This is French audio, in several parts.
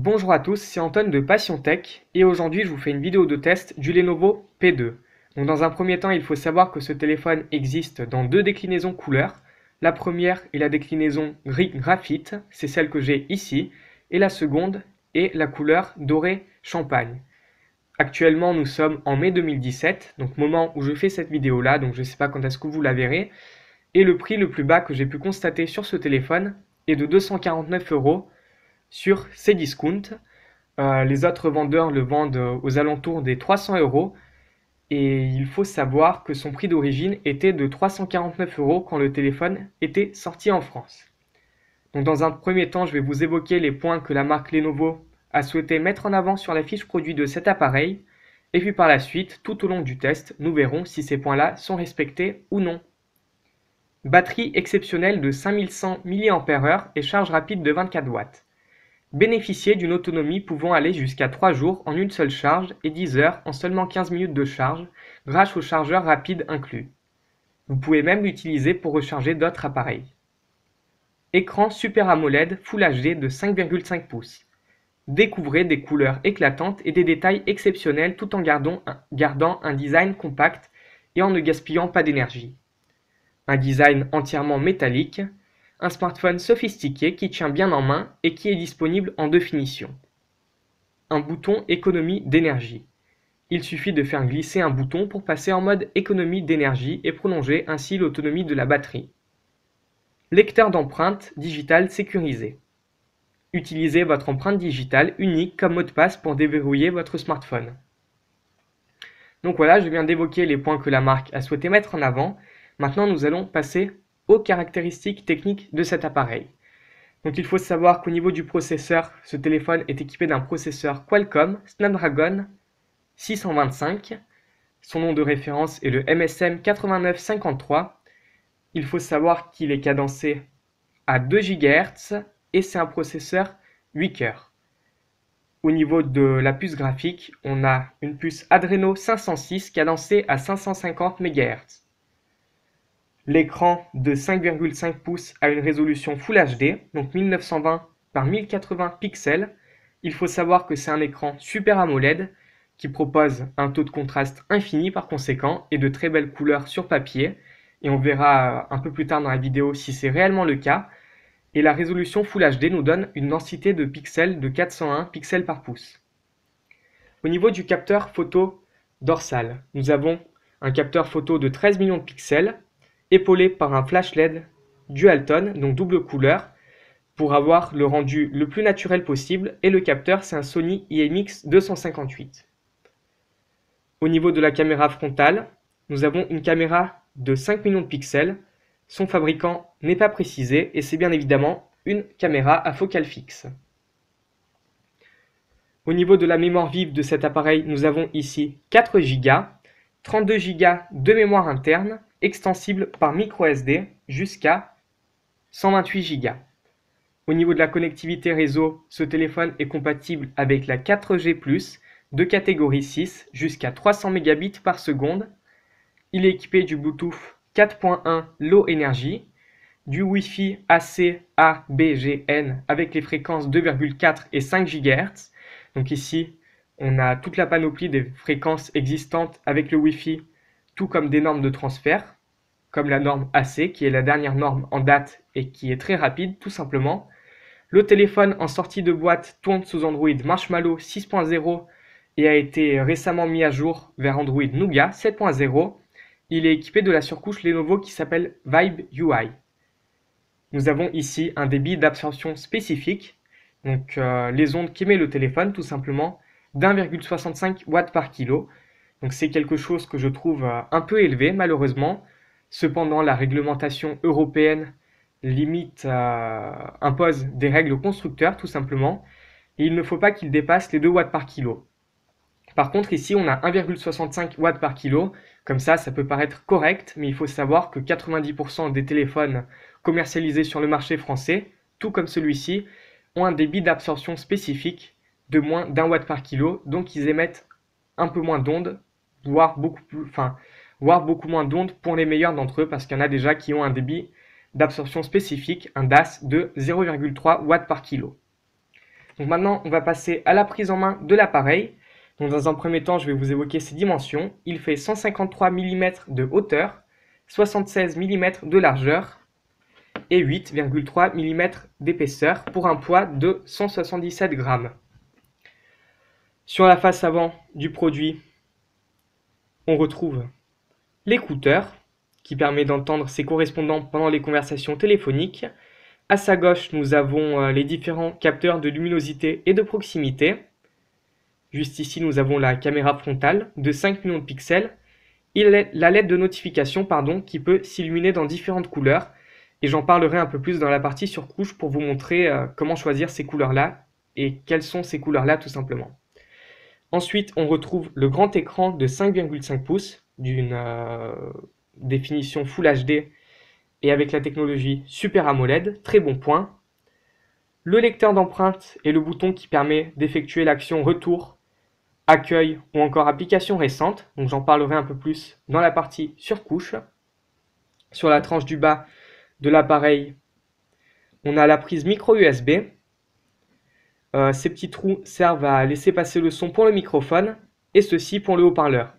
Bonjour à tous, c'est Antoine de Passion Tech et aujourd'hui je vous fais une vidéo de test du Lenovo P2. Donc dans un premier temps, il faut savoir que ce téléphone existe dans deux déclinaisons couleurs. La première est la déclinaison gris graphite, c'est celle que j'ai ici, et la seconde est la couleur doré champagne. Actuellement nous sommes en mai 2017, donc moment où je fais cette vidéo là, donc je ne sais pas quand est-ce que vous la verrez. Et le prix le plus bas que j'ai pu constater sur ce téléphone est de 249 € sur Cdiscount. Les autres vendeurs le vendent aux alentours des 300 € et il faut savoir que son prix d'origine était de 349 € quand le téléphone était sorti en France. Donc dans un premier temps, je vais vous évoquer les points que la marque Lenovo a souhaité mettre en avant sur la fiche produit de cet appareil et puis par la suite, tout au long du test, nous verrons si ces points-là sont respectés ou non. Batterie exceptionnelle de 5100 mAh et charge rapide de 24 watts. Bénéficiez d'une autonomie pouvant aller jusqu'à 3 jours en une seule charge et 10 heures en seulement 15 minutes de charge grâce au chargeur rapide inclus. Vous pouvez même l'utiliser pour recharger d'autres appareils. Écran Super AMOLED Full HD de 5,5 pouces. Découvrez des couleurs éclatantes et des détails exceptionnels tout en gardant un design compact et en ne gaspillant pas d'énergie. Un design entièrement métallique. Un smartphone sophistiqué qui tient bien en main et qui est disponible en deux finitions. Un bouton économie d'énergie. Il suffit de faire glisser un bouton pour passer en mode économie d'énergie et prolonger ainsi l'autonomie de la batterie. Lecteur d'empreintes digitales sécurisé. Utilisez votre empreinte digitale unique comme mot de passe pour déverrouiller votre smartphone. Donc voilà, je viens d'évoquer les points que la marque a souhaité mettre en avant. Maintenant, nous allons passer aux caractéristiques techniques de cet appareil. Donc il faut savoir qu'au niveau du processeur, ce téléphone est équipé d'un processeur Qualcomm Snapdragon 625. Son nom de référence est le MSM 8953. Il faut savoir qu'il est cadencé à 2 GHz et c'est un processeur 8 cœurs. Au niveau de la puce graphique, on a une puce Adreno 506 cadencée à 550 MHz. L'écran de 5,5 pouces a une résolution Full HD, donc 1920 par 1080 pixels. Il faut savoir que c'est un écran Super AMOLED qui propose un taux de contraste infini par conséquent et de très belles couleurs sur papier. Et on verra un peu plus tard dans la vidéo si c'est réellement le cas. Et la résolution Full HD nous donne une densité de pixels de 401 pixels par pouce. Au niveau du capteur photo dorsal, nous avons un capteur photo de 13 millions de pixels, épaulé par un flash LED dual-tone, donc double couleur, pour avoir le rendu le plus naturel possible, et le capteur c'est un Sony IMX 258. Au niveau de la caméra frontale, nous avons une caméra de 5 millions de pixels, son fabricant n'est pas précisé et c'est bien évidemment une caméra à focale fixe. Au niveau de la mémoire vive de cet appareil, nous avons ici 4 Go, 32 Go de mémoire interne, extensible par microSD jusqu'à 128 Go. Au niveau de la connectivité réseau, ce téléphone est compatible avec la 4G+, de catégorie 6 jusqu'à 300 Mbps par seconde. Il est équipé du Bluetooth 4.1 Low Energy, du Wi-Fi AC ABGN avec les fréquences 2,4 et 5 GHz. Donc ici, on a toute la panoplie des fréquences existantes avec le Wi-Fi, tout comme des normes de transfert, comme la norme AC, qui est la dernière norme en date et qui est très rapide, tout simplement. Le téléphone en sortie de boîte tourne sous Android Marshmallow 6.0 et a été récemment mis à jour vers Android Nougat 7.0. Il est équipé de la surcouche Lenovo qui s'appelle Vibe UI. Nous avons ici un débit d'absorption spécifique, donc les ondes qu'émet le téléphone tout simplement, d'1,65 watts par kilo. Donc c'est quelque chose que je trouve un peu élevé malheureusement. Cependant, la réglementation européenne limite, impose des règles aux constructeurs tout simplement. Et il ne faut pas qu'il dépasse les 2 watts par kilo. Par contre, ici, on a 1,65 watts par kilo. Comme ça peut paraître correct, mais il faut savoir que 90% des téléphones commercialisés sur le marché français, tout comme celui-ci, ont un débit d'absorption spécifique de moins d'1 watt par kilo. Donc, ils émettent un peu moins d'ondes, voire beaucoup moins d'ondes pour les meilleurs d'entre eux, parce qu'il y en a déjà qui ont un débit d'absorption spécifique, un DAS de 0,3 watts par kilo. Donc maintenant, on va passer à la prise en main de l'appareil. Donc dans un premier temps, je vais vous évoquer ses dimensions. Il fait 153 mm de hauteur, 76 mm de largeur et 8,3 mm d'épaisseur pour un poids de 177 grammes. Sur la face avant du produit, on retrouve l'écouteur qui permet d'entendre ses correspondants pendant les conversations téléphoniques. À sa gauche, nous avons les différents capteurs de luminosité et de proximité. Juste ici, nous avons la caméra frontale de 5 millions de pixels et la LED de notification qui peut s'illuminer dans différentes couleurs. Et j'en parlerai un peu plus dans la partie surcouche pour vous montrer comment choisir ces couleurs-là et quelles sont ces couleurs-là tout simplement. Ensuite, on retrouve le grand écran de 5,5 pouces d'une définition Full HD et avec la technologie Super AMOLED, très bon point. Le lecteur d'empreintes et le bouton qui permet d'effectuer l'action retour, accueil ou encore application récente. Donc j'en parlerai un peu plus dans la partie surcouche. Sur la tranche du bas de l'appareil, on a la prise micro USB. Ces petits trous servent à laisser passer le son pour le microphone et ceci pour le haut-parleur.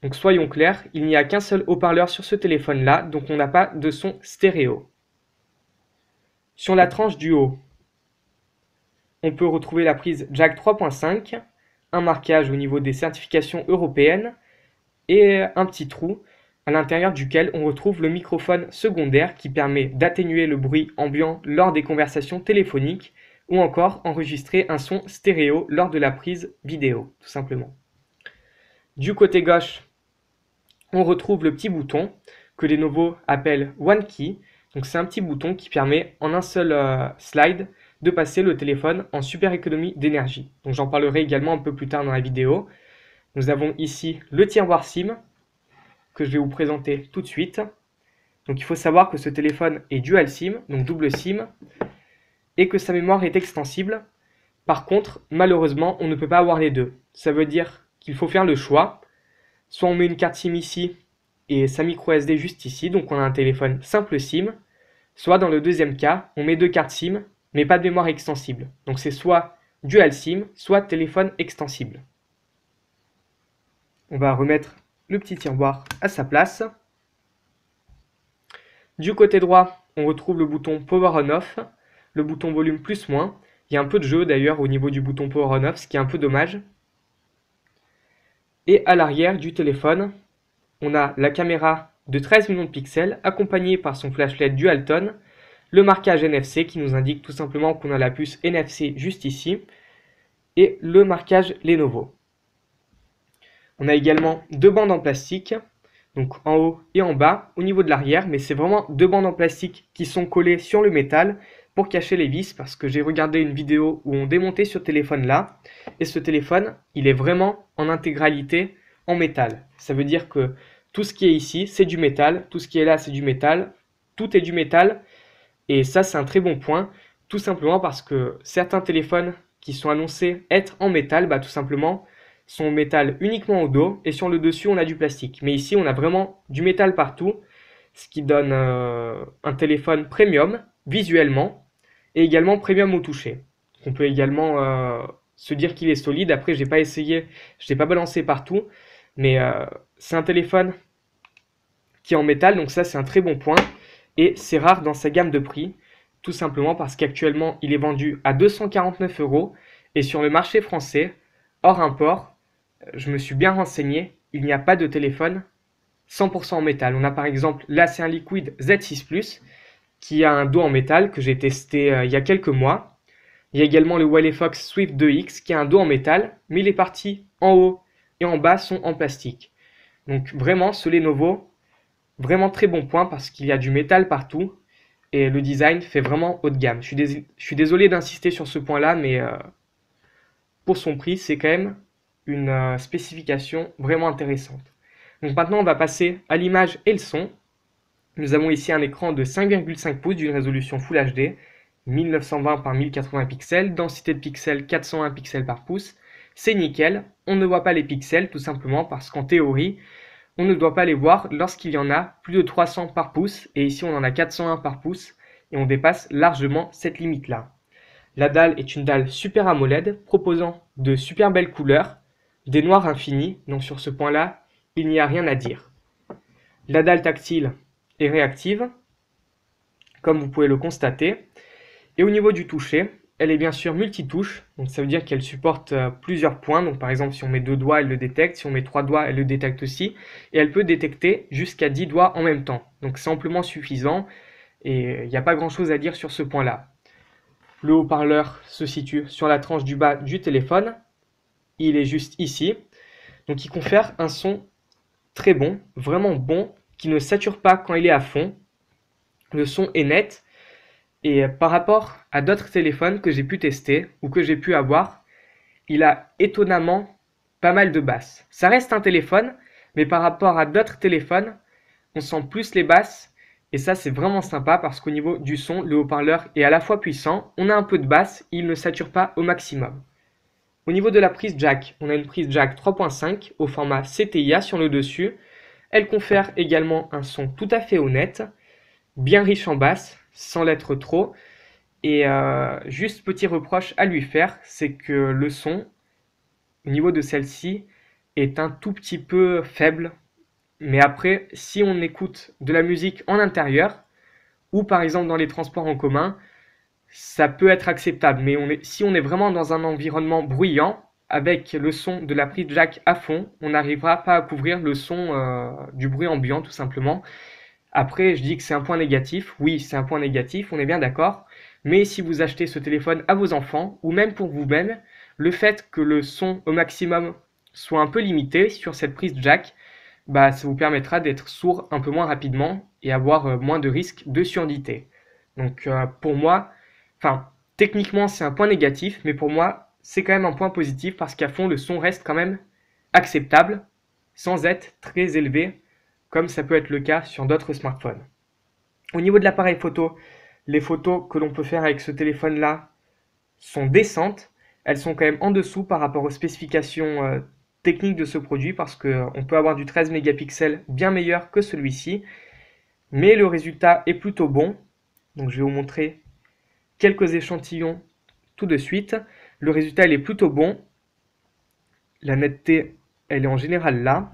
Donc soyons clairs, il n'y a qu'un seul haut-parleur sur ce téléphone-là, donc on n'a pas de son stéréo. Sur la tranche du haut, on peut retrouver la prise jack 3.5, un marquage au niveau des certifications européennes et un petit trou à l'intérieur duquel on retrouve le microphone secondaire qui permet d'atténuer le bruit ambiant lors des conversations téléphoniques ou encore enregistrer un son stéréo lors de la prise vidéo, tout simplement. Du côté gauche, on retrouve le petit bouton que Lenovo appelle One Key. Donc c'est un petit bouton qui permet en un seul slide de passer le téléphone en super économie d'énergie. Donc j'en parlerai également un peu plus tard dans la vidéo. Nous avons ici le tiroir SIM que je vais vous présenter tout de suite. Donc il faut savoir que ce téléphone est dual SIM, donc double SIM, et que sa mémoire est extensible. Par contre, malheureusement, on ne peut pas avoir les deux. Ça veut dire qu'il faut faire le choix. Soit on met une carte SIM ici et sa micro SD juste ici, donc on a un téléphone simple SIM. Soit dans le deuxième cas, on met deux cartes SIM, mais pas de mémoire extensible. Donc c'est soit dual SIM, soit téléphone extensible. On va remettre le petit tiroir à sa place. Du côté droit, on retrouve le bouton Power On-Off, le bouton volume plus-moins. Il y a un peu de jeu d'ailleurs au niveau du bouton Power On-Off, ce qui est un peu dommage. Et à l'arrière du téléphone, on a la caméra de 13 millions de pixels accompagnée par son flash LED Dualtone, le marquage NFC qui nous indique tout simplement qu'on a la puce NFC juste ici et le marquage Lenovo. On a également deux bandes en plastique, donc en haut et en bas au niveau de l'arrière, mais c'est vraiment deux bandes en plastique qui sont collées sur le métal pour cacher les vis parce que j'ai regardé une vidéo où on démontait ce téléphone là et ce téléphone il est vraiment en intégralité en métal. Ça veut dire que tout ce qui est ici c'est du métal, tout ce qui est là c'est du métal, tout est du métal et ça c'est un très bon point tout simplement parce que certains téléphones qui sont annoncés être en métal tout simplement sont en métal uniquement au dos et sur le dessus on a du plastique. Mais ici on a vraiment du métal partout, ce qui donne un téléphone premium visuellement et également premium au toucher. On peut également se dire qu'il est solide. Après j'ai pas essayé, je l'ai pas balancé partout, mais c'est un téléphone qui est en métal, donc ça c'est un très bon point et c'est rare dans sa gamme de prix, tout simplement parce qu'actuellement il est vendu à 249 € et sur le marché français, hors import, je me suis bien renseigné, il n'y a pas de téléphone 100% en métal. On a par exemple l'Acer Liquid Z6 Plus qui a un dos en métal que j'ai testé il y a quelques mois. Il y a également le Huawei Fox Swift 2X qui a un dos en métal, mais les parties en haut et en bas sont en plastique. Donc vraiment ce Lenovo, vraiment très bon point parce qu'il y a du métal partout et le design fait vraiment haut de gamme. Je suis désolé d'insister sur ce point là, mais pour son prix c'est quand même une spécification vraiment intéressante. Donc maintenant on va passer à l'image et le son. Nous avons ici un écran de 5,5 pouces d'une résolution Full HD, 1920 par 1080 pixels, densité de pixels 401 pixels par pouce. C'est nickel, on ne voit pas les pixels tout simplement parce qu'en théorie, on ne doit pas les voir lorsqu'il y en a plus de 300 par pouce et ici on en a 401 par pouce et on dépasse largement cette limite là. La dalle est une dalle Super AMOLED proposant de super belles couleurs, des noirs infinis, donc sur ce point-là, il n'y a rien à dire. La dalle tactile est réactive, comme vous pouvez le constater. Et au niveau du toucher, elle est bien sûr multitouche, donc ça veut dire qu'elle supporte plusieurs points. Donc par exemple, si on met 2 doigts, elle le détecte, si on met 3 doigts, elle le détecte aussi. Et elle peut détecter jusqu'à 10 doigts en même temps. Donc c'est amplement suffisant et il n'y a pas grand-chose à dire sur ce point-là. Le haut-parleur se situe sur la tranche du bas du téléphone. Il est juste ici. Donc il confère un son très bon, vraiment bon, qui ne sature pas quand il est à fond. Le son est net. Et par rapport à d'autres téléphones que j'ai pu tester ou que j'ai pu avoir, il a étonnamment pas mal de basses. Ça reste un téléphone, mais par rapport à d'autres téléphones, on sent plus les basses. Et ça, c'est vraiment sympa parce qu'au niveau du son, le haut-parleur est à la fois puissant, on a un peu de basse, il ne sature pas au maximum. Au niveau de la prise jack, on a une prise jack 3.5 au format CTIA sur le dessus. Elle confère également un son tout à fait honnête, bien riche en basse, sans l'être trop. Et juste petit reproche à lui faire, c'est que le son, au niveau de celle-ci, est un tout petit peu faible. Mais après, si on écoute de la musique en intérieur, ou par exemple dans les transports en commun, ça peut être acceptable. Mais si on est vraiment dans un environnement bruyant, avec le son de la prise jack à fond, on n'arrivera pas à couvrir le son du bruit ambiant tout simplement. Après, je dis que c'est un point négatif. Oui, c'est un point négatif, on est bien d'accord. Mais si vous achetez ce téléphone à vos enfants, ou même pour vous-même, le fait que le son au maximum soit un peu limité sur cette prise jack, bah, ça vous permettra d'être sourd un peu moins rapidement et avoir moins de risques de surdité. Donc pour moi, enfin, techniquement c'est un point négatif, mais pour moi c'est quand même un point positif parce qu'à fond le son reste quand même acceptable sans être très élevé comme ça peut être le cas sur d'autres smartphones. Au niveau de l'appareil photo, les photos que l'on peut faire avec ce téléphone-là sont décentes. Elles sont quand même en dessous par rapport aux spécifications techniques de ce produit parce qu'on peut avoir du 13 mégapixels bien meilleur que celui-ci. Mais le résultat est plutôt bon. Donc je vais vous montrer quelques échantillons tout de suite. Le résultat il est plutôt bon. La netteté, elle est en général là,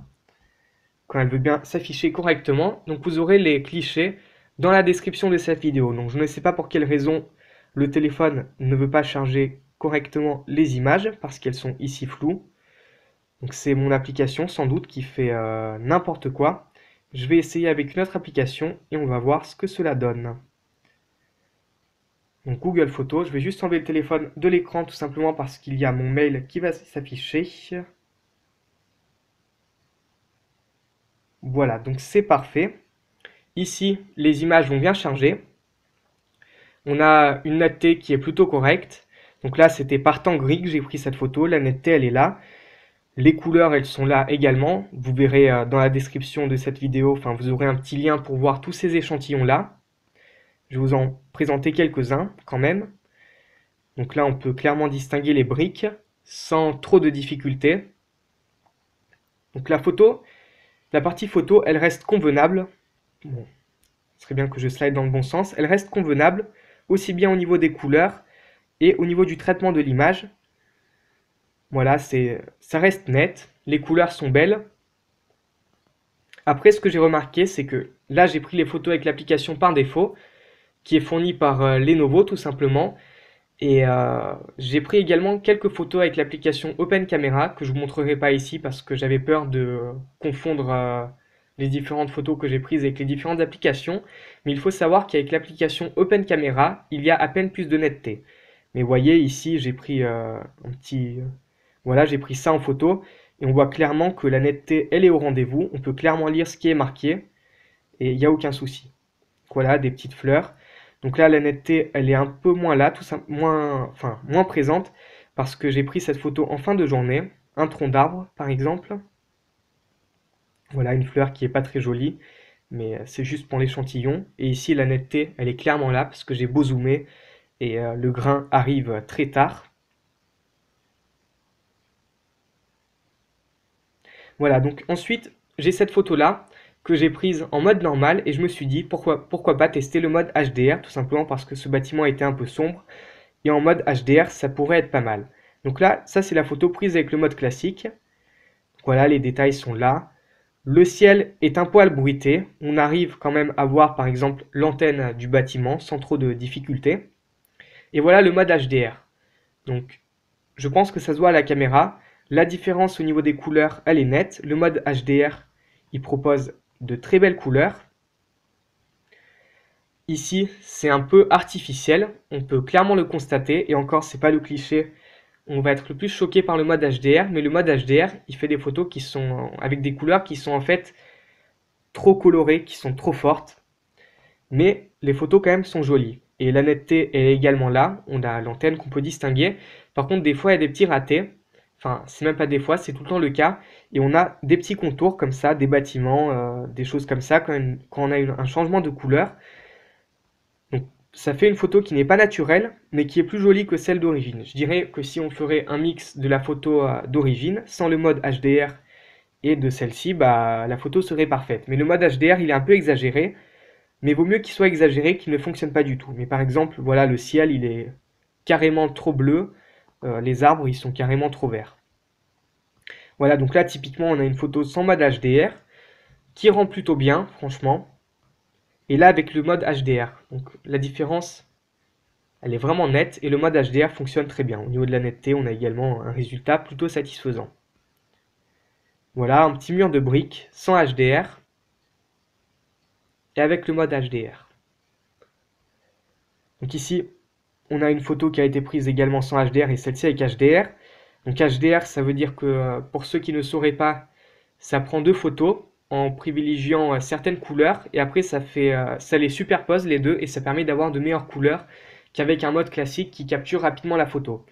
quand elle veut bien s'afficher correctement. Donc vous aurez les clichés dans la description de cette vidéo. Donc je ne sais pas pour quelle raison le téléphone ne veut pas charger correctement les images parce qu'elles sont ici floues. Donc c'est mon application sans doute qui fait n'importe quoi. Je vais essayer avec une autre application et on va voir ce que cela donne. Donc Google Photos, je vais juste enlever le téléphone de l'écran tout simplement parce qu'il y a mon mail qui va s'afficher. Voilà, donc c'est parfait. Ici, les images vont bien charger. On a une netteté qui est plutôt correcte. Donc là, c'était par temps gris que j'ai pris cette photo. La netteté, elle est là. Les couleurs, elles sont là également. Vous verrez dans la description de cette vidéo, enfin, vous aurez un petit lien pour voir tous ces échantillons-là. Je vais vous en présenter quelques-uns quand même. Donc là, on peut clairement distinguer les briques sans trop de difficultés. Donc la partie photo, elle reste convenable. Bon, ce serait bien que je slide dans le bon sens. Elle reste convenable, aussi bien au niveau des couleurs et au niveau du traitement de l'image. Voilà, ça reste net. Les couleurs sont belles. Après, ce que j'ai remarqué, c'est que là, j'ai pris les photos avec l'application par défaut, qui est fournie par Lenovo tout simplement. Et j'ai pris également quelques photos avec l'application Open Camera, que je vous montrerai pas ici parce que j'avais peur de confondre les différentes photos que j'ai prises avec les différentes applications. Mais il faut savoir qu'avec l'application Open Camera, il y a à peine plus de netteté. Mais vous voyez ici, j'ai pris voilà, j'ai pris ça en photo et on voit clairement que la netteté, elle est au rendez-vous. On peut clairement lire ce qui est marqué et il n'y a aucun souci. Voilà, des petites fleurs. Donc là, la netteté, elle est un peu moins là, moins présente, parce que j'ai pris cette photo en fin de journée. Un tronc d'arbre, par exemple. Voilà, une fleur qui est pas très jolie, mais c'est juste pour l'échantillon. Et ici, la netteté, elle est clairement là, parce que j'ai beau zoomer, et le grain arrive très tard. Voilà, donc ensuite, j'ai cette photo-là, que j'ai prise en mode normal et je me suis dit pourquoi pas tester le mode HDR tout simplement parce que ce bâtiment était un peu sombre et en mode HDR, ça pourrait être pas mal. Donc là, ça c'est la photo prise avec le mode classique. Voilà, les détails sont là. Le ciel est un poil bruité. On arrive quand même à voir par exemple l'antenne du bâtiment sans trop de difficultés. Et voilà le mode HDR. Donc je pense que ça se voit à la caméra. La différence au niveau des couleurs, elle est nette. Le mode HDR, il propose de très belles couleurs. Ici, c'est un peu artificiel. On peut clairement le constater. Et encore, c'est pas le cliché. On va être le plus choqué par le mode HDR. Mais le mode HDR, il fait des photos qui sont avec des couleurs qui sont en fait trop colorées, qui sont trop fortes. Mais les photos quand même sont jolies. Et la netteté est également là. On a l'antenne qu'on peut distinguer. Par contre, des fois, il y a des petits ratés. Enfin, c'est même pas des fois, c'est tout le temps le cas. Et on a des petits contours comme ça, des bâtiments, des choses comme ça, quand on a un changement de couleur. Donc, ça fait une photo qui n'est pas naturelle, mais qui est plus jolie que celle d'origine. Je dirais que si on ferait un mix de la photo d'origine, sans le mode HDR et de celle-ci, bah, la photo serait parfaite. Mais le mode HDR, il est un peu exagéré, mais vaut mieux qu'il soit exagéré qu'il ne fonctionne pas du tout. Mais par exemple, voilà, le ciel, il est carrément trop bleu, les arbres, ils sont carrément trop verts. Voilà, donc là, typiquement, on a une photo sans mode HDR, qui rend plutôt bien, franchement. Et là, avec le mode HDR. Donc la différence, elle est vraiment nette, et le mode HDR fonctionne très bien. Au niveau de la netteté, on a également un résultat plutôt satisfaisant. Voilà, un petit mur de briques sans HDR, et avec le mode HDR. Donc ici, on a une photo qui a été prise également sans HDR et celle-ci avec HDR. Donc HDR, ça veut dire que pour ceux qui ne sauraient pas, ça prend deux photos en privilégiant certaines couleurs et après ça les superpose les deux et ça permet d'avoir de meilleures couleurs qu'avec un mode classique qui capture rapidement la photo.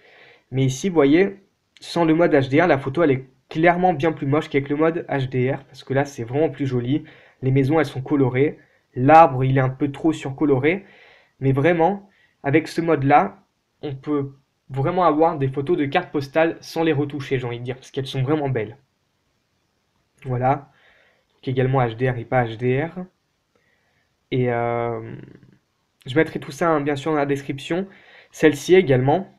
Mais ici, vous voyez, sans le mode HDR, la photo elle est clairement bien plus moche qu'avec le mode HDR parce que là c'est vraiment plus joli. Les maisons elles sont colorées, l'arbre il est un peu trop surcoloré, mais vraiment avec ce mode-là, on peut vraiment avoir des photos de cartes postales sans les retoucher, j'ai envie de dire, parce qu'elles sont vraiment belles. Voilà, donc également HDR et pas HDR. Et je mettrai tout ça hein, bien sûr dans la description. Celle-ci également,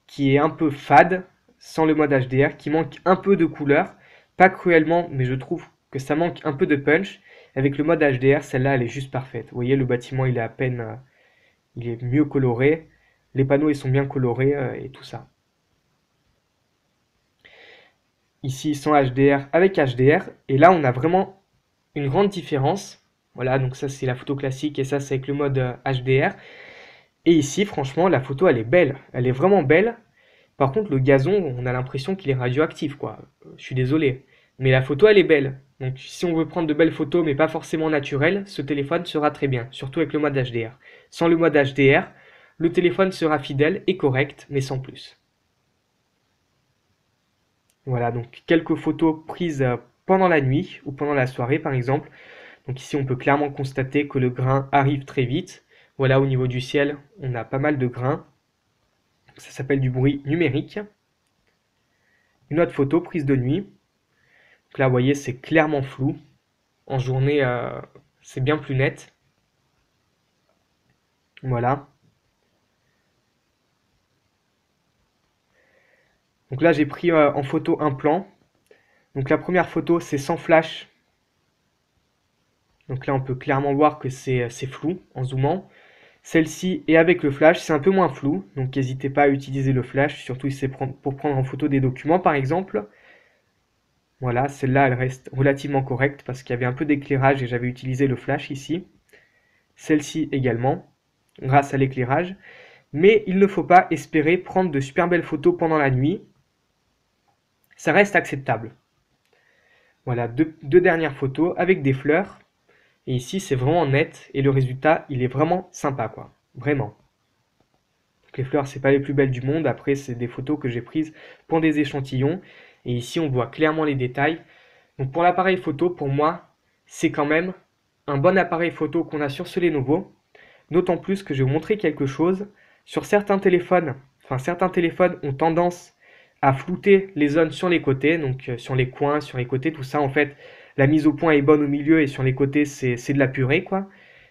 qui est un peu fade, sans le mode HDR, qui manque un peu de couleur, pas cruellement, mais je trouve que ça manque un peu de punch. Avec le mode HDR, celle-là, elle est juste parfaite. Vous voyez, le bâtiment, il est à peine, il est mieux coloré. Les panneaux, ils sont bien colorés et tout ça. Ici, sans HDR, avec HDR. Et là, on a vraiment une grande différence. Voilà, donc ça, c'est la photo classique et ça, c'est avec le mode HDR. Et ici, franchement, la photo, elle est belle. Elle est vraiment belle. Par contre, le gazon, on a l'impression qu'il est radioactif, quoi. Je suis désolé. Mais la photo, elle est belle. Donc, si on veut prendre de belles photos, mais pas forcément naturelles, ce téléphone sera très bien, surtout avec le mode HDR. Sans le mode HDR, le téléphone sera fidèle et correct, mais sans plus. Voilà, donc quelques photos prises pendant la nuit ou pendant la soirée, par exemple. Donc ici, on peut clairement constater que le grain arrive très vite. Voilà, au niveau du ciel, on a pas mal de grains. Ça s'appelle du bruit numérique. Une autre photo prise de nuit. Donc là, vous voyez, c'est clairement flou. En journée, c'est bien plus net. Voilà. Donc là, j'ai pris en photo un plan. Donc la première photo, c'est sans flash. Donc là, on peut clairement voir que c'est flou en zoomant. Celle-ci est avec le flash, c'est un peu moins flou. Donc n'hésitez pas à utiliser le flash, surtout si c'est pour prendre en photo des documents par exemple. Voilà, celle-là, elle reste relativement correcte parce qu'il y avait un peu d'éclairage et j'avais utilisé le flash ici. Celle-ci également, grâce à l'éclairage. Mais il ne faut pas espérer prendre de super belles photos pendant la nuit. Ça reste acceptable. Voilà, deux dernières photos avec des fleurs. Et ici, c'est vraiment net et le résultat, il est vraiment sympa, quoi. Vraiment. Donc, les fleurs, c'est pas les plus belles du monde. Après, c'est des photos que j'ai prises pour des échantillons. Et ici, on voit clairement les détails. Donc, pour l'appareil photo, pour moi, c'est quand même un bon appareil photo qu'on a sur ce Lenovo. D'autant plus que je vais vous montrer quelque chose. Sur certains téléphones ont tendance à flouter les zones sur les côtés, donc sur les coins, sur les côtés, tout ça. En fait, la mise au point est bonne au milieu et sur les côtés, c'est de la purée, quoi.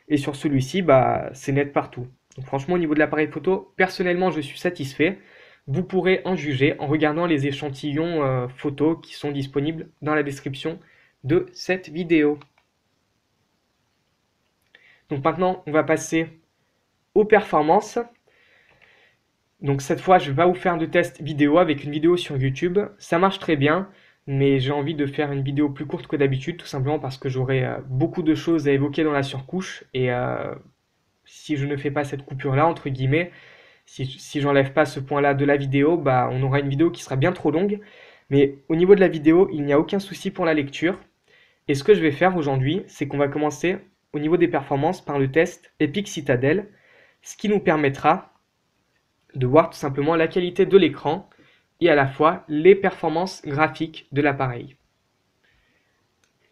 Et sur celui-ci, bah, c'est net partout. Donc franchement, au niveau de l'appareil photo, personnellement, je suis satisfait. Vous pourrez en juger en regardant les échantillons photos qui sont disponibles dans la description de cette vidéo. Donc maintenant, on va passer aux performances. Donc cette fois, je vais pas vous faire de test vidéo avec une vidéo sur YouTube. Ça marche très bien, mais j'ai envie de faire une vidéo plus courte que d'habitude, tout simplement parce que j'aurai beaucoup de choses à évoquer dans la surcouche. Et si je ne fais pas cette coupure-là, entre guillemets, si j'enlève pas ce point-là de la vidéo, bah, on aura une vidéo qui sera bien trop longue. Mais au niveau de la vidéo, il n'y a aucun souci pour la lecture. Et ce que je vais faire aujourd'hui, c'est qu'on va commencer au niveau des performances par le test Epic Citadel, ce qui nous permettra de voir tout simplement la qualité de l'écran et à la fois les performances graphiques de l'appareil.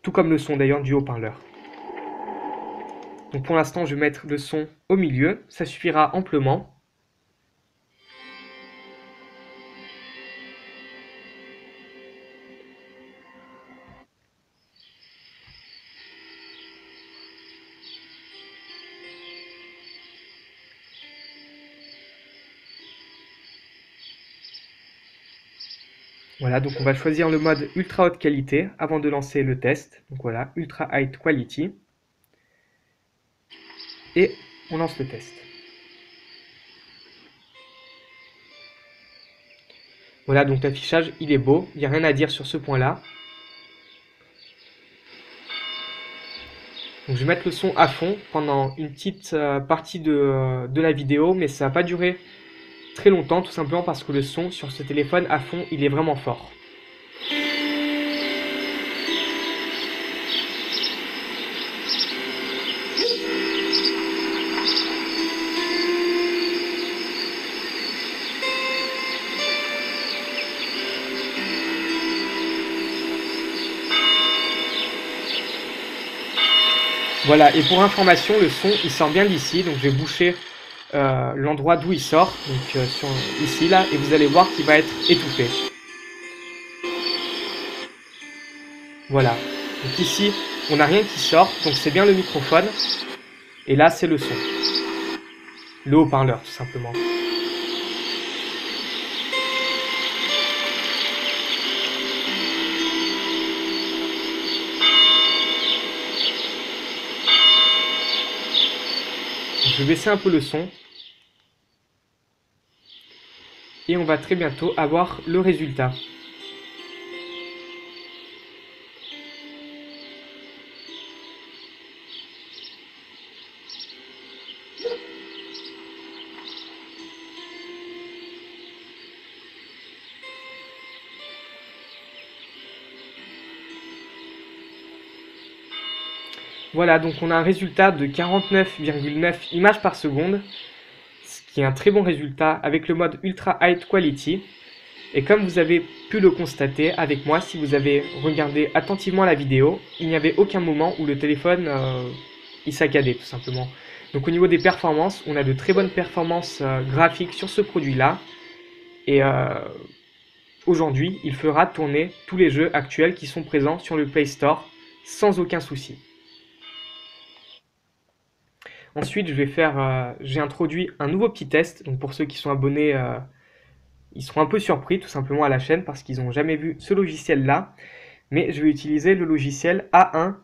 Tout comme le son d'ailleurs du haut-parleur. Donc pour l'instant, je vais mettre le son au milieu, ça suffira amplement. Voilà, donc on va choisir le mode ultra haute qualité avant de lancer le test. Donc voilà, ultra high quality. Et on lance le test. Voilà, donc l'affichage, il est beau, il n'y a rien à dire sur ce point-là. Donc je vais mettre le son à fond pendant une petite partie de la vidéo, mais ça va pas durer très longtemps, tout simplement parce que le son sur ce téléphone à fond, il est vraiment fort. Voilà, et pour information, le son, il sort bien d'ici, donc je vais boucher l'endroit d'où il sort, donc ici, là, et vous allez voir qu'il va être étouffé. Voilà, donc ici, on n'a rien qui sort, donc c'est bien le microphone, et là, c'est le son. Le haut-parleur, tout simplement. Je vais baisser un peu le son. Et on va très bientôt avoir le résultat. Voilà, donc on a un résultat de 49,9 images par seconde, ce qui est un très bon résultat avec le mode Ultra High Quality. Et comme vous avez pu le constater avec moi, si vous avez regardé attentivement la vidéo, il n'y avait aucun moment où le téléphone il saccadait tout simplement. Donc au niveau des performances, on a de très bonnes performances graphiques sur ce produit-là. Et aujourd'hui, il fera tourner tous les jeux actuels qui sont présents sur le Play Store sans aucun souci. Ensuite, j'ai introduit un nouveau petit test. Donc pour ceux qui sont abonnés, ils seront un peu surpris tout simplement à la chaîne parce qu'ils n'ont jamais vu ce logiciel-là. Mais je vais utiliser le logiciel A1.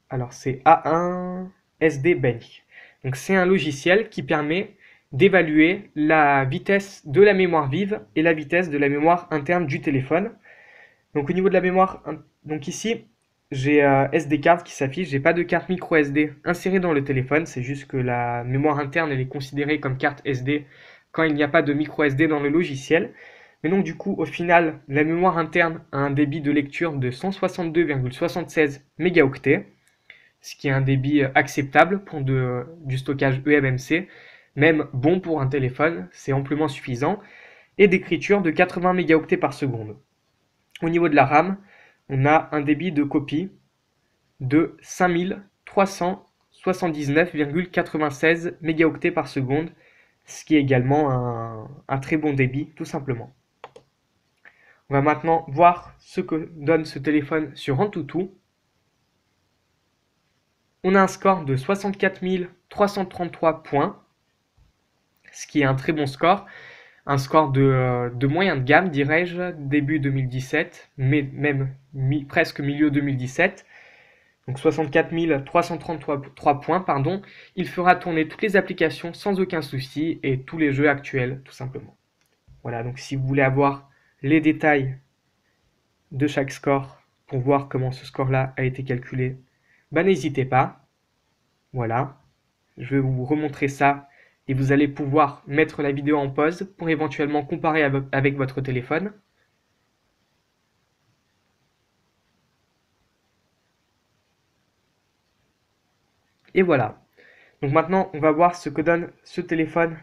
Alors c'est A1 SD Bench. Donc c'est un logiciel qui permet d'évaluer la vitesse de la mémoire vive et la vitesse de la mémoire interne du téléphone. Donc au niveau de la mémoire, donc ici, j'ai SD card qui s'affiche, j'ai pas de carte micro SD insérée dans le téléphone, c'est juste que la mémoire interne elle est considérée comme carte SD quand il n'y a pas de micro SD dans le logiciel. Mais donc du coup au final la mémoire interne a un débit de lecture de 162,76 mégaoctets, ce qui est un débit acceptable pour du stockage eMMC, même bon pour un téléphone, c'est amplement suffisant, et d'écriture de 80 mégaoctets par seconde. Au niveau de la RAM, on a un débit de copie de 5379,96 mégaoctets par seconde, ce qui est également un très bon débit, tout simplement. On va maintenant voir ce que donne ce téléphone sur AnTuTu. On a un score de 64 333 points. ce qui est un très bon score. Un score de moyen de gamme, dirais-je, début 2017, mais même presque milieu 2017. Donc 64 333 points, pardon. Il fera tourner toutes les applications sans aucun souci et tous les jeux actuels, tout simplement. Voilà, donc si vous voulez avoir les détails de chaque score pour voir comment ce score-là a été calculé, bah n'hésitez pas. Voilà, je vais vous remontrer ça et vous allez pouvoir mettre la vidéo en pause pour éventuellement comparer avec votre téléphone. Et voilà. Donc maintenant, on va voir ce que donne ce téléphone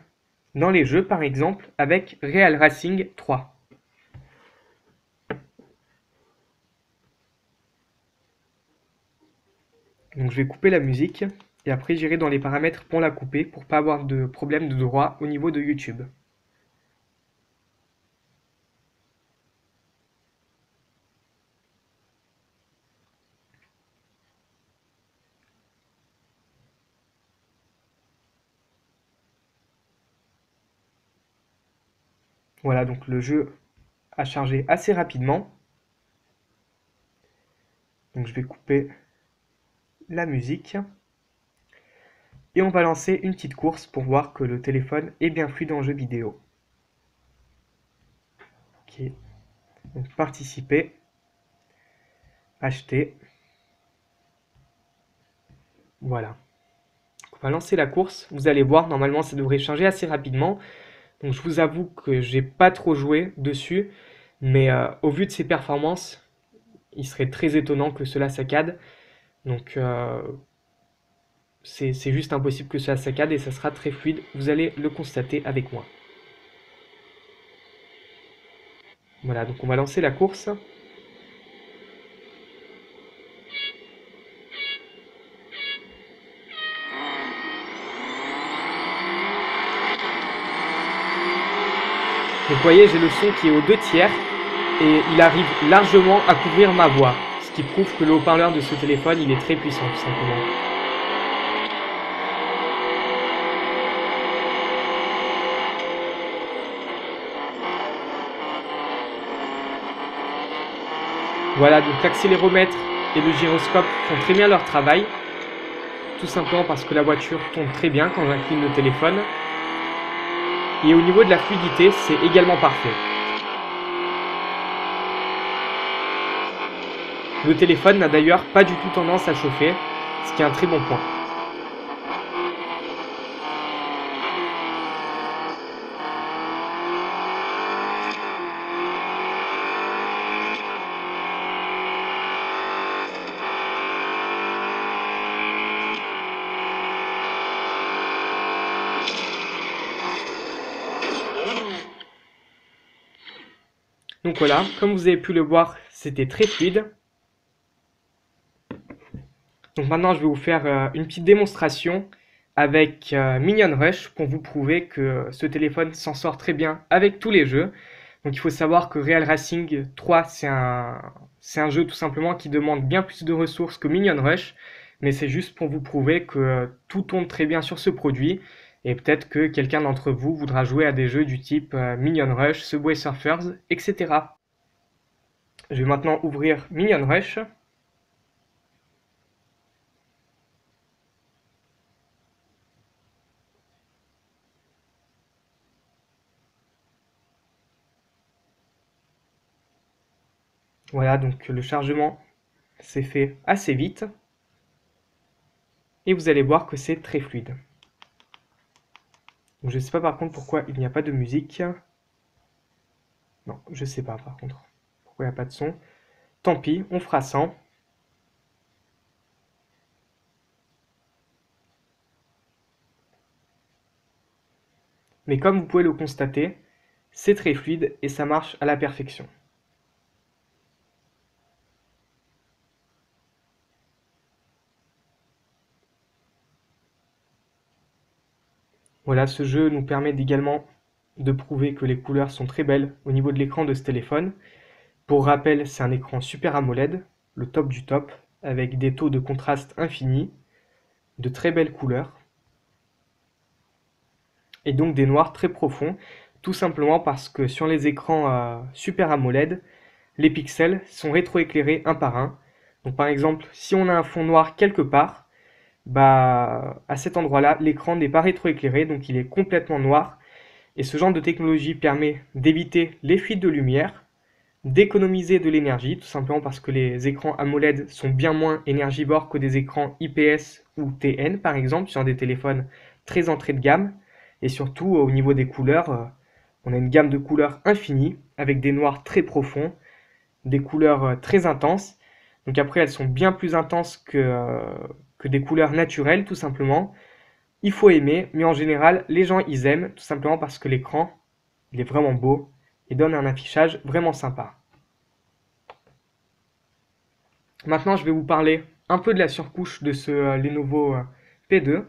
dans les jeux, par exemple, avec Real Racing 3. Donc je vais couper la musique et après j'irai dans les paramètres pour la couper pour pas avoir de problème de droit au niveau de YouTube. Voilà, donc le jeu a chargé assez rapidement. Donc je vais couper la musique. Et on va lancer une petite course pour voir que le téléphone est bien fluide en jeu vidéo. Ok, donc participer, acheter. Voilà. On va lancer la course. Vous allez voir, normalement ça devrait charger assez rapidement. Donc je vous avoue que j'ai pas trop joué dessus, mais au vu de ses performances, il serait très étonnant que cela saccade. Donc c'est juste impossible que cela saccade et ça sera très fluide. Vous allez le constater avec moi. Voilà, donc on va lancer la course. Donc vous voyez, j'ai le son qui est aux 2/3 et il arrive largement à couvrir ma voix. Ce qui prouve que le haut-parleur de ce téléphone, il est très puissant tout simplement. Voilà, donc l'accéléromètre et le gyroscope font très bien leur travail. Tout simplement parce que la voiture tourne très bien quand j'incline le téléphone. Et au niveau de la fluidité, c'est également parfait. Le téléphone n'a d'ailleurs pas du tout tendance à chauffer, ce qui est un très bon point. Donc voilà, comme vous avez pu le voir, c'était très fluide. Donc maintenant, je vais vous faire une petite démonstration avec Minion Rush pour vous prouver que ce téléphone s'en sort très bien avec tous les jeux. Donc il faut savoir que Real Racing 3, c'est un jeu tout simplement qui demande bien plus de ressources que Minion Rush, mais c'est juste pour vous prouver que tout tourne très bien sur ce produit, et peut-être que quelqu'un d'entre vous voudra jouer à des jeux du type Minion Rush, Subway Surfers, etc. Je vais maintenant ouvrir Minion Rush. Voilà, donc le chargement s'est fait assez vite. Et vous allez voir que c'est très fluide. Donc, je ne sais pas par contre pourquoi il n'y a pas de musique. Non, je ne sais pas par contre pourquoi il n'y a pas de son. Tant pis, on fera sans. Mais comme vous pouvez le constater, c'est très fluide et ça marche à la perfection. Voilà, ce jeu nous permet également de prouver que les couleurs sont très belles au niveau de l'écran de ce téléphone. Pour rappel, c'est un écran Super AMOLED, le top du top, avec des taux de contraste infinis, de très belles couleurs. et donc des noirs très profonds, tout simplement parce que sur les écrans Super AMOLED, les pixels sont rétroéclairés un par un. Donc par exemple, si on a un fond noir quelque part, bah à cet endroit-là, l'écran n'est pas rétroéclairé, donc il est complètement noir. Et ce genre de technologie permet d'éviter les fuites de lumière, d'économiser de l'énergie, tout simplement parce que les écrans AMOLED sont bien moins énergivores que des écrans IPS ou TN par exemple sur des téléphones très entrée de gamme. Et surtout au niveau des couleurs, on a une gamme de couleurs infinie avec des noirs très profonds, des couleurs très intenses. Donc après elles sont bien plus intenses que des couleurs naturelles tout simplement. Il faut aimer, mais en général les gens ils aiment tout simplement parce que l'écran il est vraiment beau et donne un affichage vraiment sympa. Maintenant, je vais vous parler un peu de la surcouche de ce Lenovo P2.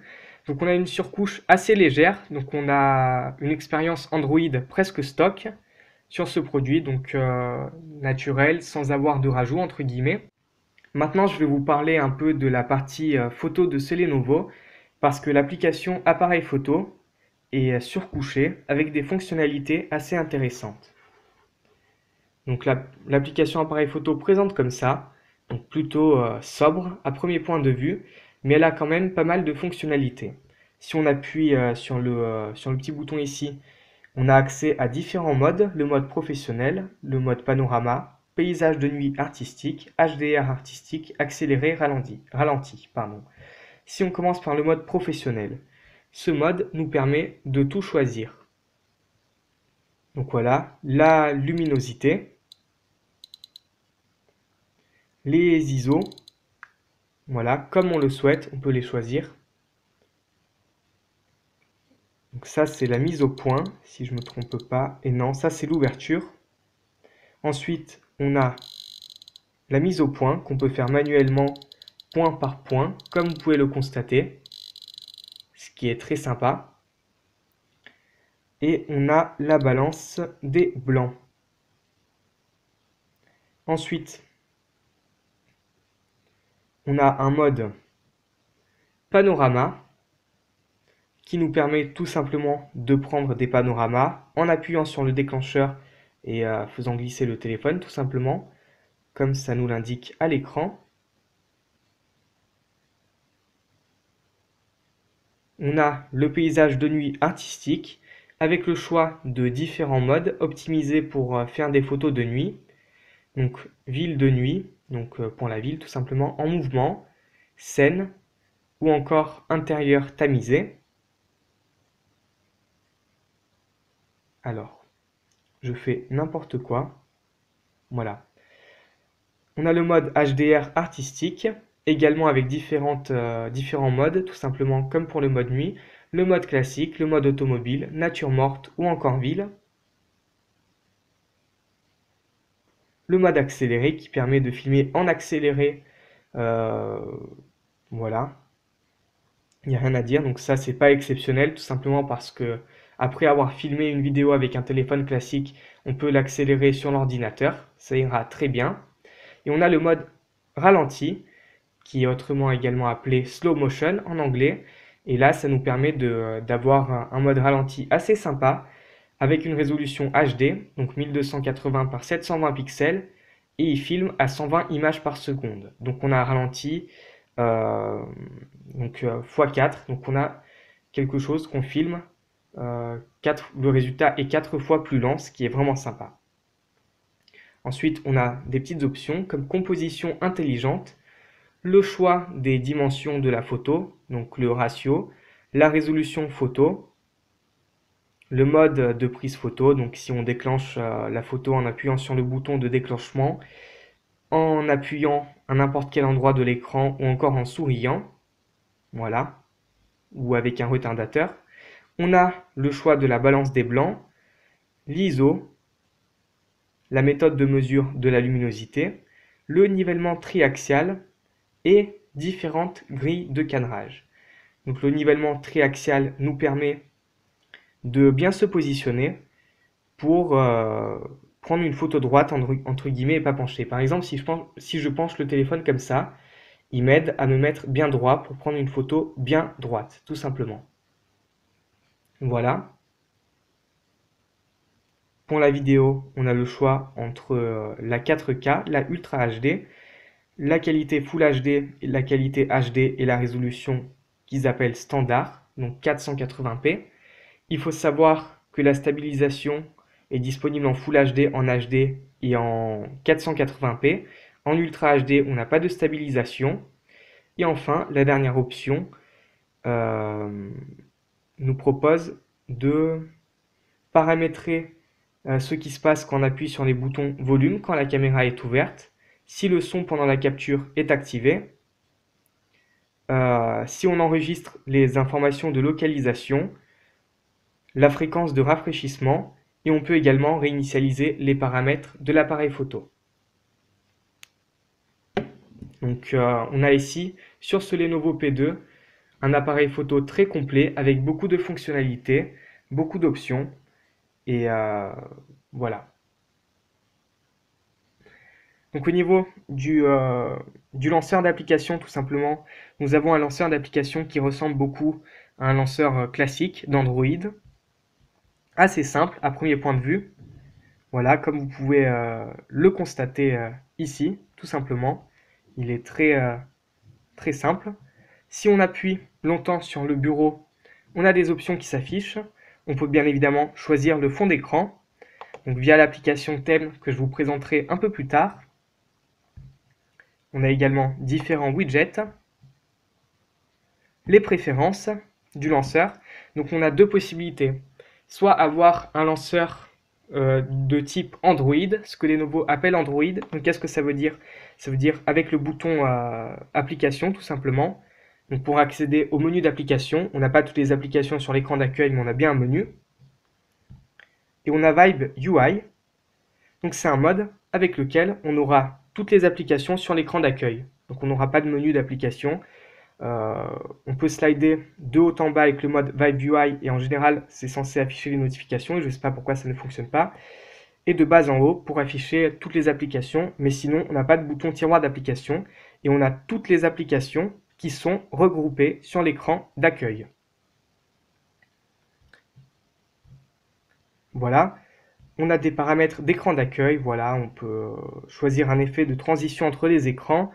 Donc on a une surcouche assez légère, donc on a une expérience Android presque stock sur ce produit, donc naturel, sans avoir de rajout entre guillemets. Maintenant, je vais vous parler un peu de la partie photo de ce Lenovo, parce que l'application appareil photo est surcouchée avec des fonctionnalités assez intéressantes. Donc l'application appareil photo présente comme ça, donc plutôt sobre à premier point de vue, mais elle a quand même pas mal de fonctionnalités. Si on appuie sur le petit bouton ici, on a accès à différents modes, le mode professionnel, le mode panorama, paysage de nuit artistique, HDR artistique, accéléré, ralenti, pardon. Si on commence par le mode professionnel, ce mode nous permet de tout choisir. Donc voilà, la luminosité, les ISO, voilà, comme on le souhaite, on peut les choisir. Donc ça, c'est la mise au point, si je ne me trompe pas. Et non, ça, c'est l'ouverture. Ensuite, on a la mise au point qu'on peut faire manuellement point par point, comme vous pouvez le constater, ce qui est très sympa. Et on a la balance des blancs. Ensuite, on a un mode panorama qui nous permet tout simplement de prendre des panoramas en appuyant sur le déclencheur et faisant glisser le téléphone tout simplement, comme ça nous l'indique à l'écran. On a le paysage de nuit artistique avec le choix de différents modes optimisés pour faire des photos de nuit. Donc ville de nuit, donc pour la ville tout simplement, en mouvement, scène ou encore intérieur tamisé. Alors, je fais n'importe quoi. Voilà. On a le mode HDR artistique, également avec différents modes, tout simplement comme pour le mode nuit, le mode classique, le mode automobile, nature morte ou encore ville. Le mode accéléré qui permet de filmer en accéléré, voilà. Il n'y a rien à dire, donc ça c'est pas exceptionnel, tout simplement parce que après avoir filmé une vidéo avec un téléphone classique, on peut l'accélérer sur l'ordinateur, ça ira très bien. Et on a le mode ralenti, qui est autrement également appelé slow motion en anglais. Et là, ça nous permet d'avoir un mode ralenti assez sympa, avec une résolution HD, donc 1280 par 720 pixels, et il filme à 120 images par seconde. Donc on a un ralenti x4, donc on a quelque chose qu'on filme, le résultat est 4 fois plus lent, ce qui est vraiment sympa. Ensuite, on a des petites options comme composition intelligente, le choix des dimensions de la photo, donc le ratio, la résolution photo, le mode de prise photo, donc si on déclenche la photo en appuyant sur le bouton de déclenchement, en appuyant à n'importe quel endroit de l'écran ou encore en souriant, voilà, ou avec un retardateur. On a le choix de la balance des blancs, l'ISO, la méthode de mesure de la luminosité, le nivellement triaxial et différentes grilles de cadrage. Donc le nivellement triaxial nous permet de bien se positionner pour prendre une photo droite entre guillemets et pas penchée. Par exemple, si je penche le téléphone comme ça, il m'aide à me mettre bien droit pour prendre une photo bien droite, tout simplement. Voilà. Pour la vidéo, on a le choix entre la 4K, la Ultra HD, la qualité Full HD, la qualité HD et la résolution qu'ils appellent standard, donc 480p. Il faut savoir que la stabilisation est disponible en Full HD, en HD et en 480p. En Ultra HD, on n'a pas de stabilisation. Et enfin, la dernière option euh, nous propose de paramétrer ce qui se passe quand on appuie sur les boutons volume quand la caméra est ouverte, si le son pendant la capture est activé, si on enregistre les informations de localisation, la fréquence de rafraîchissement, et on peut également réinitialiser les paramètres de l'appareil photo. Donc on a ici sur ce Lenovo P2 un appareil photo très complet avec beaucoup de fonctionnalités, beaucoup d'options, et voilà. Donc au niveau du lanceur d'application, tout simplement, nous avons un lanceur d'application qui ressemble beaucoup à un lanceur classique d'Android, assez simple à premier point de vue. Voilà, comme vous pouvez le constater ici, tout simplement. Il est très simple. Si on appuie longtemps sur le bureau, on a des options qui s'affichent. On peut bien évidemment choisir le fond d'écran, donc via l'application thème que je vous présenterai un peu plus tard. On a également différents widgets, les préférences du lanceur. Donc on a deux possibilités. Soit avoir un lanceur de type Android, ce que Lenovo appelle Android. Donc qu'est-ce que ça veut dire? Ça veut dire avec le bouton application tout simplement. Donc pour accéder au menu d'application, on n'a pas toutes les applications sur l'écran d'accueil, mais on a bien un menu. Et on a Vibe UI. Donc c'est un mode avec lequel on aura toutes les applications sur l'écran d'accueil. Donc on n'aura pas de menu d'application. On peut slider de haut en bas avec le mode Vibe UI et en général c'est censé afficher les notifications et je ne sais pas pourquoi ça ne fonctionne pas. Et de bas en haut pour afficher toutes les applications, mais sinon on n'a pas de bouton tiroir d'application et on a toutes les applications qui sont regroupées sur l'écran d'accueil. Voilà. On a des paramètres d'écran d'accueil, voilà, on peut choisir un effet de transition entre les écrans,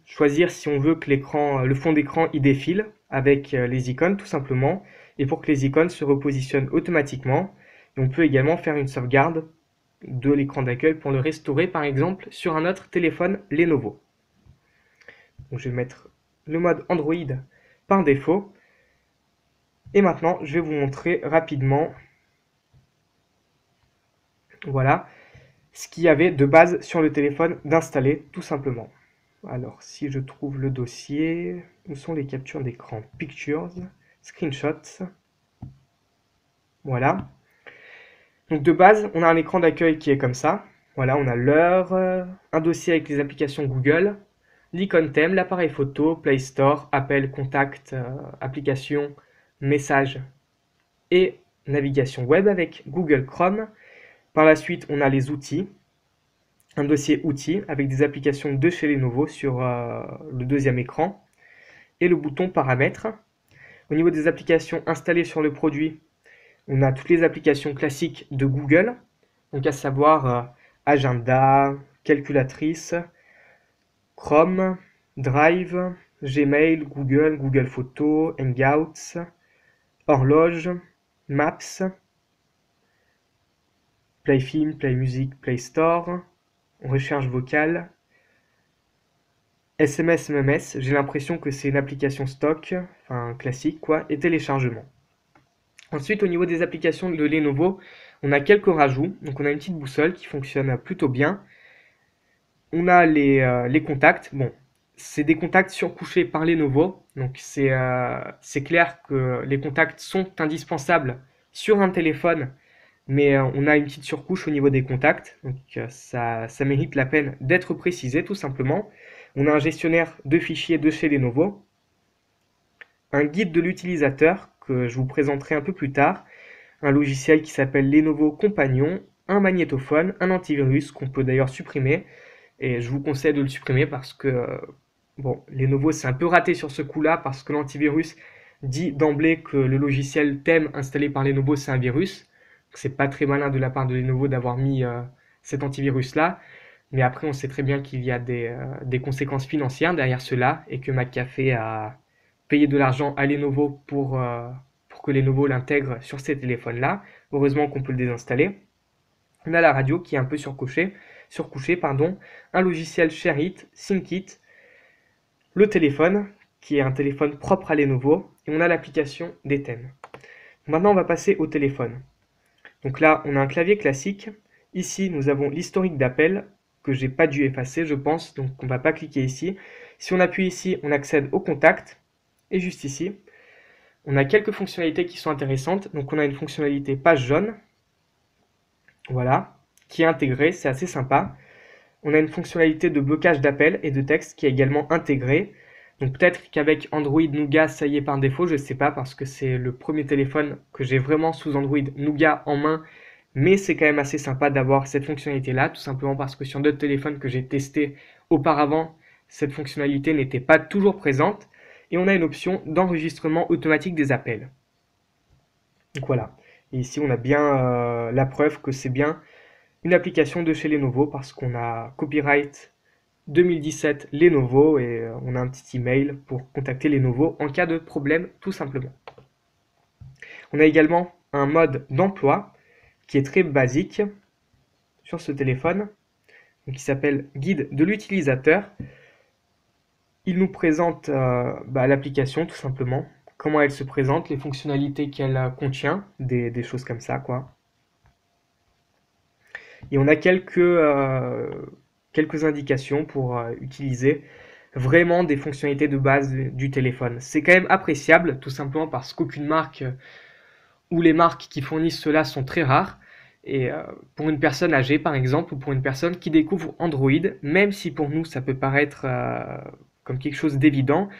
choisir si on veut que le fond d'écran y défile avec les icônes tout simplement, et pour que les icônes se repositionnent automatiquement. Et on peut également faire une sauvegarde de l'écran d'accueil pour le restaurer par exemple sur un autre téléphone Lenovo. Donc je vais mettre le mode Android par défaut. Et maintenant je vais vous montrer rapidement voilà ce qu'il y avait de base sur le téléphone d'installer tout simplement. Alors si je trouve le dossier, où sont les captures d'écran? Pictures, screenshots, voilà. Donc de base, on a un écran d'accueil qui est comme ça. Voilà, on a l'heure, un dossier avec les applications Google, l'icône thème, l'appareil photo, Play Store, appel, contact, application, messages et navigation web avec Google Chrome. Par la suite, on a les outils, un dossier outils avec des applications de chez Lenovo sur le deuxième écran et le bouton paramètres. Au niveau des applications installées sur le produit, on a toutes les applications classiques de Google, donc à savoir Agenda, Calculatrice, Chrome, Drive, Gmail, Google, Google Photos, Hangouts, Horloge, Maps, Play Film, Play Music, Play Store, recherche vocale, SMS MMS, j'ai l'impression que c'est une application stock, enfin classique quoi, et téléchargement. Ensuite, au niveau des applications de Lenovo, on a quelques rajouts. Donc on a une petite boussole qui fonctionne plutôt bien. On a les contacts. Bon, c'est des contacts surcouchés par Lenovo. Donc c'est clair que les contacts sont indispensables sur un téléphone, mais on a une petite surcouche au niveau des contacts. Donc ça mérite la peine d'être précisé tout simplement. On a un gestionnaire de fichiers de chez Lenovo. Un guide de l'utilisateur que je vous présenterai un peu plus tard, un logiciel qui s'appelle Lenovo Compagnon, un magnétophone, un antivirus qu'on peut d'ailleurs supprimer, et je vous conseille de le supprimer parce que bon, Lenovo s'est un peu raté sur ce coup-là parce que l'antivirus dit d'emblée que le logiciel thème installé par Lenovo c'est un virus. C'est pas très malin de la part de Lenovo d'avoir mis cet antivirus-là. Mais après, on sait très bien qu'il y a des conséquences financières derrière cela et que McAfee a payé de l'argent à Lenovo pour que Lenovo l'intègre sur ces téléphones-là. Heureusement qu'on peut le désinstaller. On a la radio qui est un peu surcouchée, pardon, un logiciel ShareIt, SyncIt, le téléphone qui est un téléphone propre à Lenovo et on a l'application des thèmes. Maintenant, on va passer au téléphone. Donc là, on a un clavier classique. Ici, nous avons l'historique d'appel que j'ai pas dû effacer, je pense, donc on va pas cliquer ici. Si on appuie ici, on accède au contact et juste ici, on a quelques fonctionnalités qui sont intéressantes. Donc on a une fonctionnalité page jaune, voilà, qui est intégrée, c'est assez sympa. On a une fonctionnalité de blocage d'appel et de texte qui est également intégrée. Donc peut-être qu'avec Android Nougat, ça y est par défaut, je ne sais pas, parce que c'est le premier téléphone que j'ai vraiment sous Android Nougat en main. Mais c'est quand même assez sympa d'avoir cette fonctionnalité-là, tout simplement parce que sur d'autres téléphones que j'ai testés auparavant, cette fonctionnalité n'était pas toujours présente. Et on a une option d'enregistrement automatique des appels. Donc voilà. Et ici, on a bien la preuve que c'est bien une application de chez Lenovo parce qu'on a copyright 2017 Lenovo et on a un petit email pour contacter Lenovo en cas de problème tout simplement. On a également un mode d'emploi qui est très basique sur ce téléphone, donc qui s'appelle guide de l'utilisateur. Il nous présente l'application tout simplement, comment elle se présente, les fonctionnalités qu'elle contient, des choses comme ça quoi. Et on a quelques indications pour utiliser vraiment des fonctionnalités de base du téléphone. C'est quand même appréciable, tout simplement parce qu'aucune marque ou les marques qui fournissent cela sont très rares. Et pour une personne âgée, par exemple, ou pour une personne qui découvre Android, même si pour nous ça peut paraître comme quelque chose d'évident,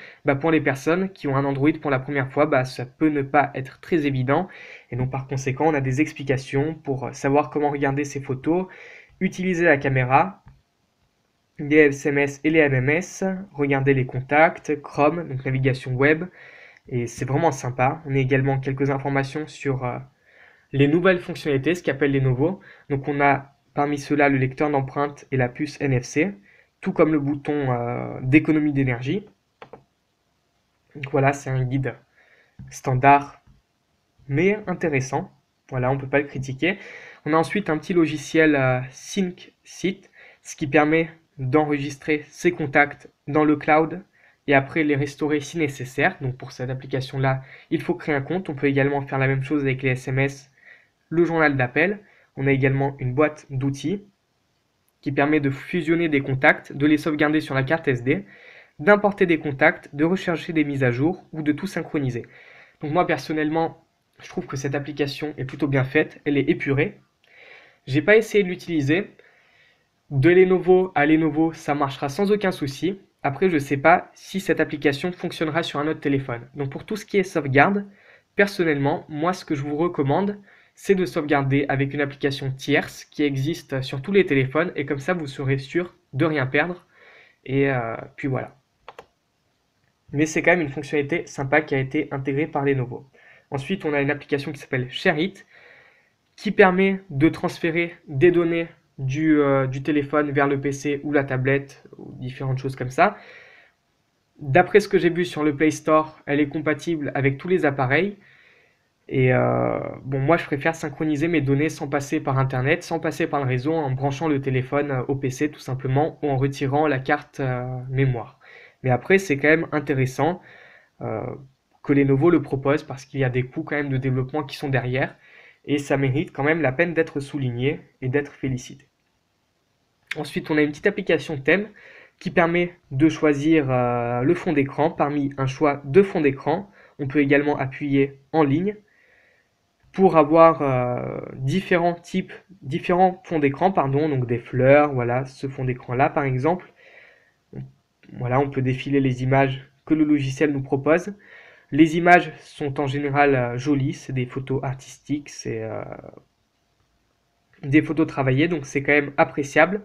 pour les personnes qui ont un Android pour la première fois, ça peut ne pas être très évident. Et donc par conséquent, on a des explications pour savoir comment regarder ces photos, utiliser la caméra, les SMS et les MMS, regarder les contacts, Chrome, donc navigation web. Et c'est vraiment sympa. On a également quelques informations sur les nouvelles fonctionnalités, ce qu'appelle Lenovo. Donc on a parmi ceux-là le lecteur d'empreintes et la puce NFC, tout comme le bouton d'économie d'énergie. Donc voilà, c'est un guide standard, mais intéressant. Voilà, on ne peut pas le critiquer. On a ensuite un petit logiciel SyncIt, ce qui permet d'enregistrer ses contacts dans le cloud et après les restaurer si nécessaire. Donc pour cette application-là, il faut créer un compte. On peut également faire la même chose avec les SMS, le journal d'appel. On a également une boîte d'outils qui permet de fusionner des contacts, de les sauvegarder sur la carte SD, d'importer des contacts, de rechercher des mises à jour ou de tout synchroniser. Donc moi personnellement, je trouve que cette application est plutôt bien faite, elle est épurée. J'ai pas essayé de l'utiliser. De Lenovo à Lenovo, ça marchera sans aucun souci. Après, je ne sais pas si cette application fonctionnera sur un autre téléphone. Donc pour tout ce qui est sauvegarde, personnellement, moi ce que je vous recommande, c'est de sauvegarder avec une application tierce qui existe sur tous les téléphones et comme ça vous serez sûr de rien perdre. Et puis voilà. Mais c'est quand même une fonctionnalité sympa qui a été intégrée par Lenovo. Ensuite, on a une application qui s'appelle ShareIt qui permet de transférer des données du téléphone vers le PC ou la tablette ou différentes choses comme ça. D'après ce que j'ai vu sur le Play Store, elle est compatible avec tous les appareils. Et bon, moi je préfère synchroniser mes données sans passer par Internet, sans passer par le réseau, en branchant le téléphone au PC tout simplement ou en retirant la carte mémoire. Mais après, c'est quand même intéressant que Lenovo le propose parce qu'il y a des coûts quand même de développement qui sont derrière et ça mérite quand même la peine d'être souligné et d'être félicité. Ensuite, on a une petite application thème qui permet de choisir le fond d'écran parmi un choix de fond d'écran. On peut également appuyer en ligne pour avoir différents fonds d'écran, donc des fleurs, voilà, ce fond d'écran là par exemple. Voilà, on peut défiler les images que le logiciel nous propose. Les images sont en général jolies, c'est des photos artistiques, c'est des photos travaillées, donc c'est quand même appréciable.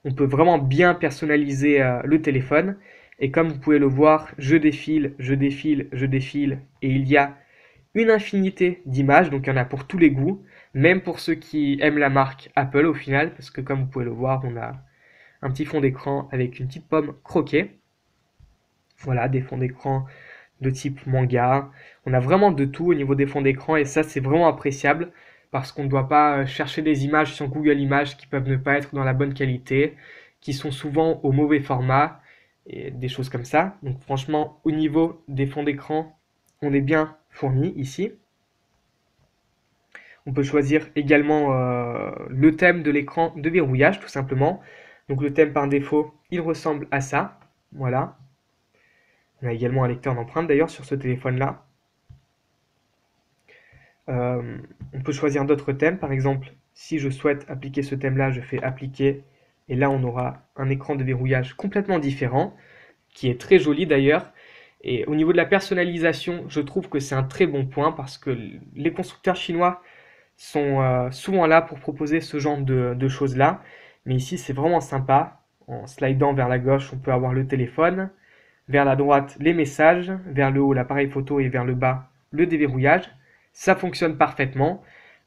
On peut vraiment bien personnaliser le téléphone. Et comme vous pouvez le voir, je défile, je défile, je défile, et il y a une infinité d'images, donc il y en a pour tous les goûts, même pour ceux qui aiment la marque Apple au final, parce que comme vous pouvez le voir, on a un petit fond d'écran avec une petite pomme croquée. Voilà, des fonds d'écran de type manga. On a vraiment de tout au niveau des fonds d'écran et ça c'est vraiment appréciable parce qu'on ne doit pas chercher des images sur Google Images qui peuvent ne pas être dans la bonne qualité, qui sont souvent au mauvais format et des choses comme ça. Donc franchement, au niveau des fonds d'écran, on est bien fourni ici. On peut choisir également le thème de l'écran de verrouillage tout simplement. Donc le thème par défaut, il ressemble à ça. Voilà. On a également un lecteur d'empreintes d'ailleurs sur ce téléphone-là. On peut choisir d'autres thèmes. Par exemple, si je souhaite appliquer ce thème-là, je fais appliquer. Et là, on aura un écran de verrouillage complètement différent, qui est très joli d'ailleurs. Et au niveau de la personnalisation, je trouve que c'est un très bon point parce que les constructeurs chinois sont souvent là pour proposer ce genre de choses-là. Mais ici, c'est vraiment sympa. En slidant vers la gauche, on peut avoir le téléphone. Vers la droite, les messages. Vers le haut, l'appareil photo et vers le bas, le déverrouillage. Ça fonctionne parfaitement.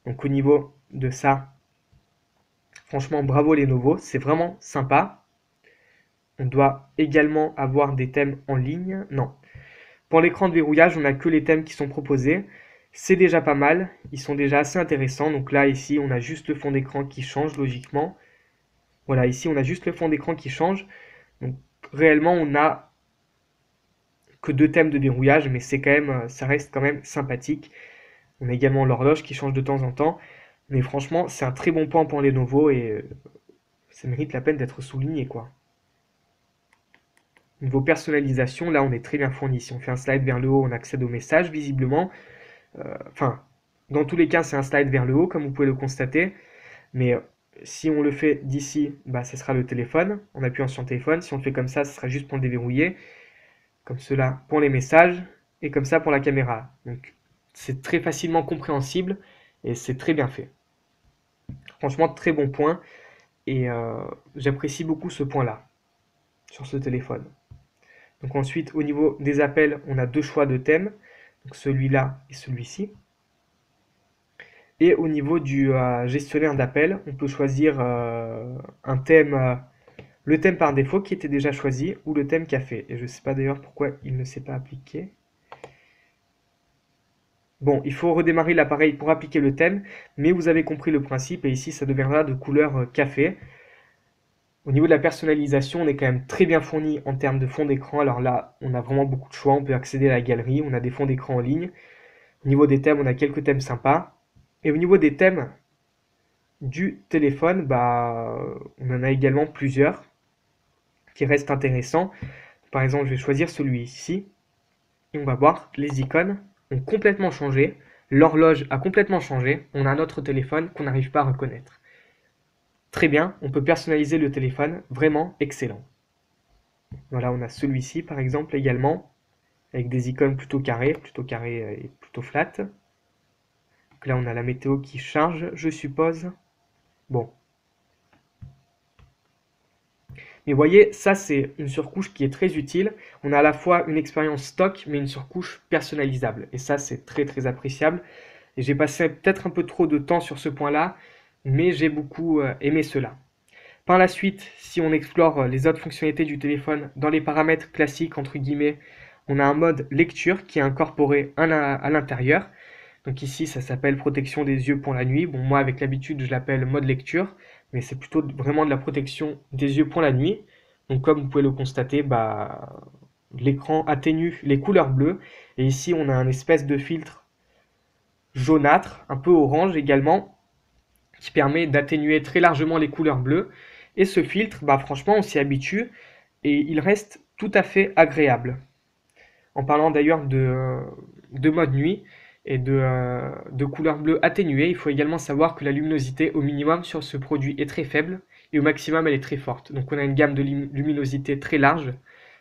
Donc au niveau de ça, franchement, bravo Lenovo, c'est vraiment sympa. On doit également avoir des thèmes en ligne. Non. Pour l'écran de verrouillage, on n'a que les thèmes qui sont proposés. C'est déjà pas mal. Ils sont déjà assez intéressants. Donc là, ici, on a juste le fond d'écran qui change logiquement. Voilà, ici, on a juste le fond d'écran qui change. Donc réellement, on n'a que deux thèmes de verrouillage, mais c'est quand même, ça reste quand même sympathique. On a également l'horloge qui change de temps en temps. Mais franchement, c'est un très bon point pour Lenovo et ça mérite la peine d'être souligné, quoi. Niveau personnalisation, là, on est très bien fourni. Si on fait un slide vers le haut, on accède au message, visiblement. Enfin, dans tous les cas, c'est un slide vers le haut, comme vous pouvez le constater. Mais si on le fait d'ici, bah, ce sera le téléphone, en appuyant sur le téléphone. Si on le fait comme ça, ce sera juste pour le déverrouiller. Comme cela pour les messages, et comme ça pour la caméra. Donc, c'est très facilement compréhensible, et c'est très bien fait. Franchement, très bon point, et j'apprécie beaucoup ce point-là, sur ce téléphone. Donc ensuite, au niveau des appels, on a deux choix de thèmes, donc celui-là et celui-ci. Et au niveau du gestionnaire d'appels, on peut choisir un thème, le thème par défaut qui était déjà choisi, ou le thème café. Et je ne sais pas d'ailleurs pourquoi il ne s'est pas appliqué. Bon, il faut redémarrer l'appareil pour appliquer le thème, mais vous avez compris le principe, et ici ça deviendra de couleur café. Au niveau de la personnalisation, on est quand même très bien fourni en termes de fond d'écran. Alors là, on a vraiment beaucoup de choix, on peut accéder à la galerie, on a des fonds d'écran en ligne. Au niveau des thèmes, on a quelques thèmes sympas. Et au niveau des thèmes du téléphone, bah, on en a également plusieurs qui restent intéressants. Par exemple, je vais choisir celui-ci, et on va voir les icônes ont complètement changé. L'horloge a complètement changé. On a un autre téléphone qu'on n'arrive pas à reconnaître. Très bien, on peut personnaliser le téléphone, vraiment excellent. Voilà, on a celui-ci par exemple également, avec des icônes plutôt carrées et plutôt flat. Donc là, on a la météo qui charge, je suppose. Bon. Mais vous voyez, ça c'est une surcouche qui est très utile. On a à la fois une expérience stock, mais une surcouche personnalisable. Et ça, c'est très très appréciable. Et j'ai passé peut-être un peu trop de temps sur ce point-là, mais j'ai beaucoup aimé cela. Par la suite, si on explore les autres fonctionnalités du téléphone, dans les paramètres classiques, entre guillemets, on a un mode lecture qui est incorporé à l'intérieur. Donc ici, ça s'appelle protection des yeux pour la nuit. Bon, moi, avec l'habitude, je l'appelle mode lecture, mais c'est plutôt vraiment de la protection des yeux pour la nuit. Donc comme vous pouvez le constater, bah, l'écran atténue les couleurs bleues. Et ici, on a un espèce de filtre jaunâtre, un peu orange également, qui permet d'atténuer très largement les couleurs bleues. Et ce filtre, bah, franchement, on s'y habitue et il reste tout à fait agréable. En parlant d'ailleurs de mode nuit et de couleur bleue atténuée, il faut également savoir que la luminosité au minimum sur ce produit est très faible et au maximum elle est très forte. Donc on a une gamme de luminosité très large,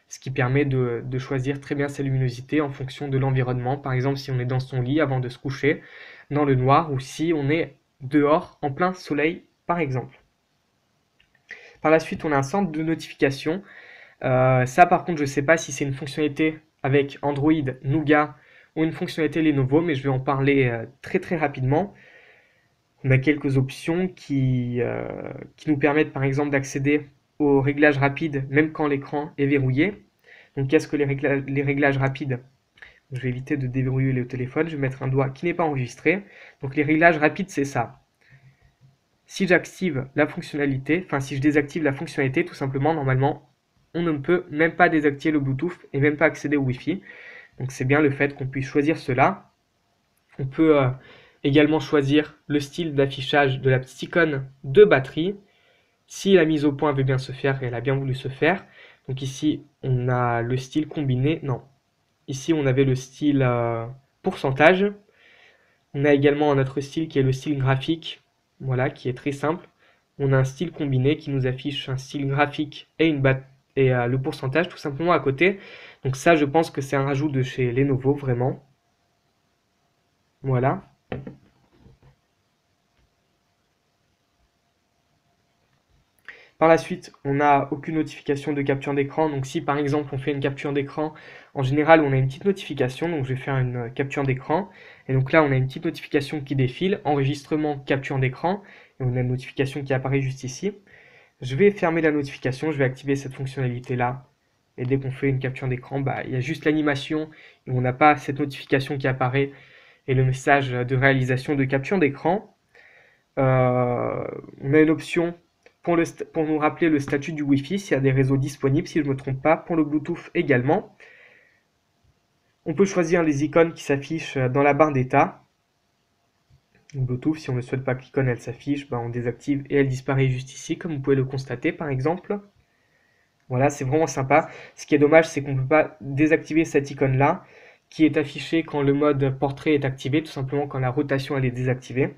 ce qui permet de choisir très bien sa luminosité en fonction de l'environnement. Par exemple, si on est dans son lit avant de se coucher, dans le noir, ou si on est dehors en plein soleil, par exemple. Par la suite, on a un centre de notification Ça par contre je sais pas si c'est une fonctionnalité avec Android Nougat ou une fonctionnalité Lenovo, mais je vais en parler très très rapidement. On a quelques options qui nous permettent par exemple d'accéder aux réglages rapides même quand l'écran est verrouillé. Donc qu'est-ce que les réglages rapides? Je vais éviter de déverrouiller le téléphone, je vais mettre un doigt qui n'est pas enregistré. Donc les réglages rapides, c'est ça. Si j'active la fonctionnalité, enfin si je désactive la fonctionnalité, tout simplement, normalement, on ne peut même pas désactiver le Bluetooth et même pas accéder au Wi-Fi. Donc c'est bien le fait qu'on puisse choisir cela. On peut également choisir le style d'affichage de la petite icône de batterie. Si la mise au point veut bien se faire et elle a bien voulu se faire. Donc ici, on a le style combiné. Non, ici, on avait le style pourcentage. On a également un autre style qui est le style graphique, voilà, qui est très simple. On a un style combiné qui nous affiche un style graphique et le pourcentage tout simplement à côté. Donc ça, je pense que c'est un rajout de chez Lenovo, vraiment. Voilà. Par la suite, on n'a aucune notification de capture d'écran. Donc si par exemple on fait une capture d'écran, en général on a une petite notification. Donc je vais faire une capture d'écran. Et donc là on a une petite notification qui défile, enregistrement, capture d'écran. Et on a une notification qui apparaît juste ici. Je vais fermer la notification, je vais activer cette fonctionnalité là. Et dès qu'on fait une capture d'écran, bah, il y a juste l'animation et on n'a pas cette notification qui apparaît et le message de réalisation de capture d'écran. On a une option pour nous rappeler le statut du Wi-Fi, s'il y a des réseaux disponibles, si je ne me trompe pas, pour le Bluetooth également. On peut choisir les icônes qui s'affichent dans la barre d'état. Bluetooth, si on ne souhaite pas que l'icône elle s'affiche, on désactive et elle disparaît juste ici, comme vous pouvez le constater par exemple. Voilà, c'est vraiment sympa. Ce qui est dommage, c'est qu'on ne peut pas désactiver cette icône-là, qui est affichée quand le mode portrait est activé, tout simplement quand la rotation elle est désactivée.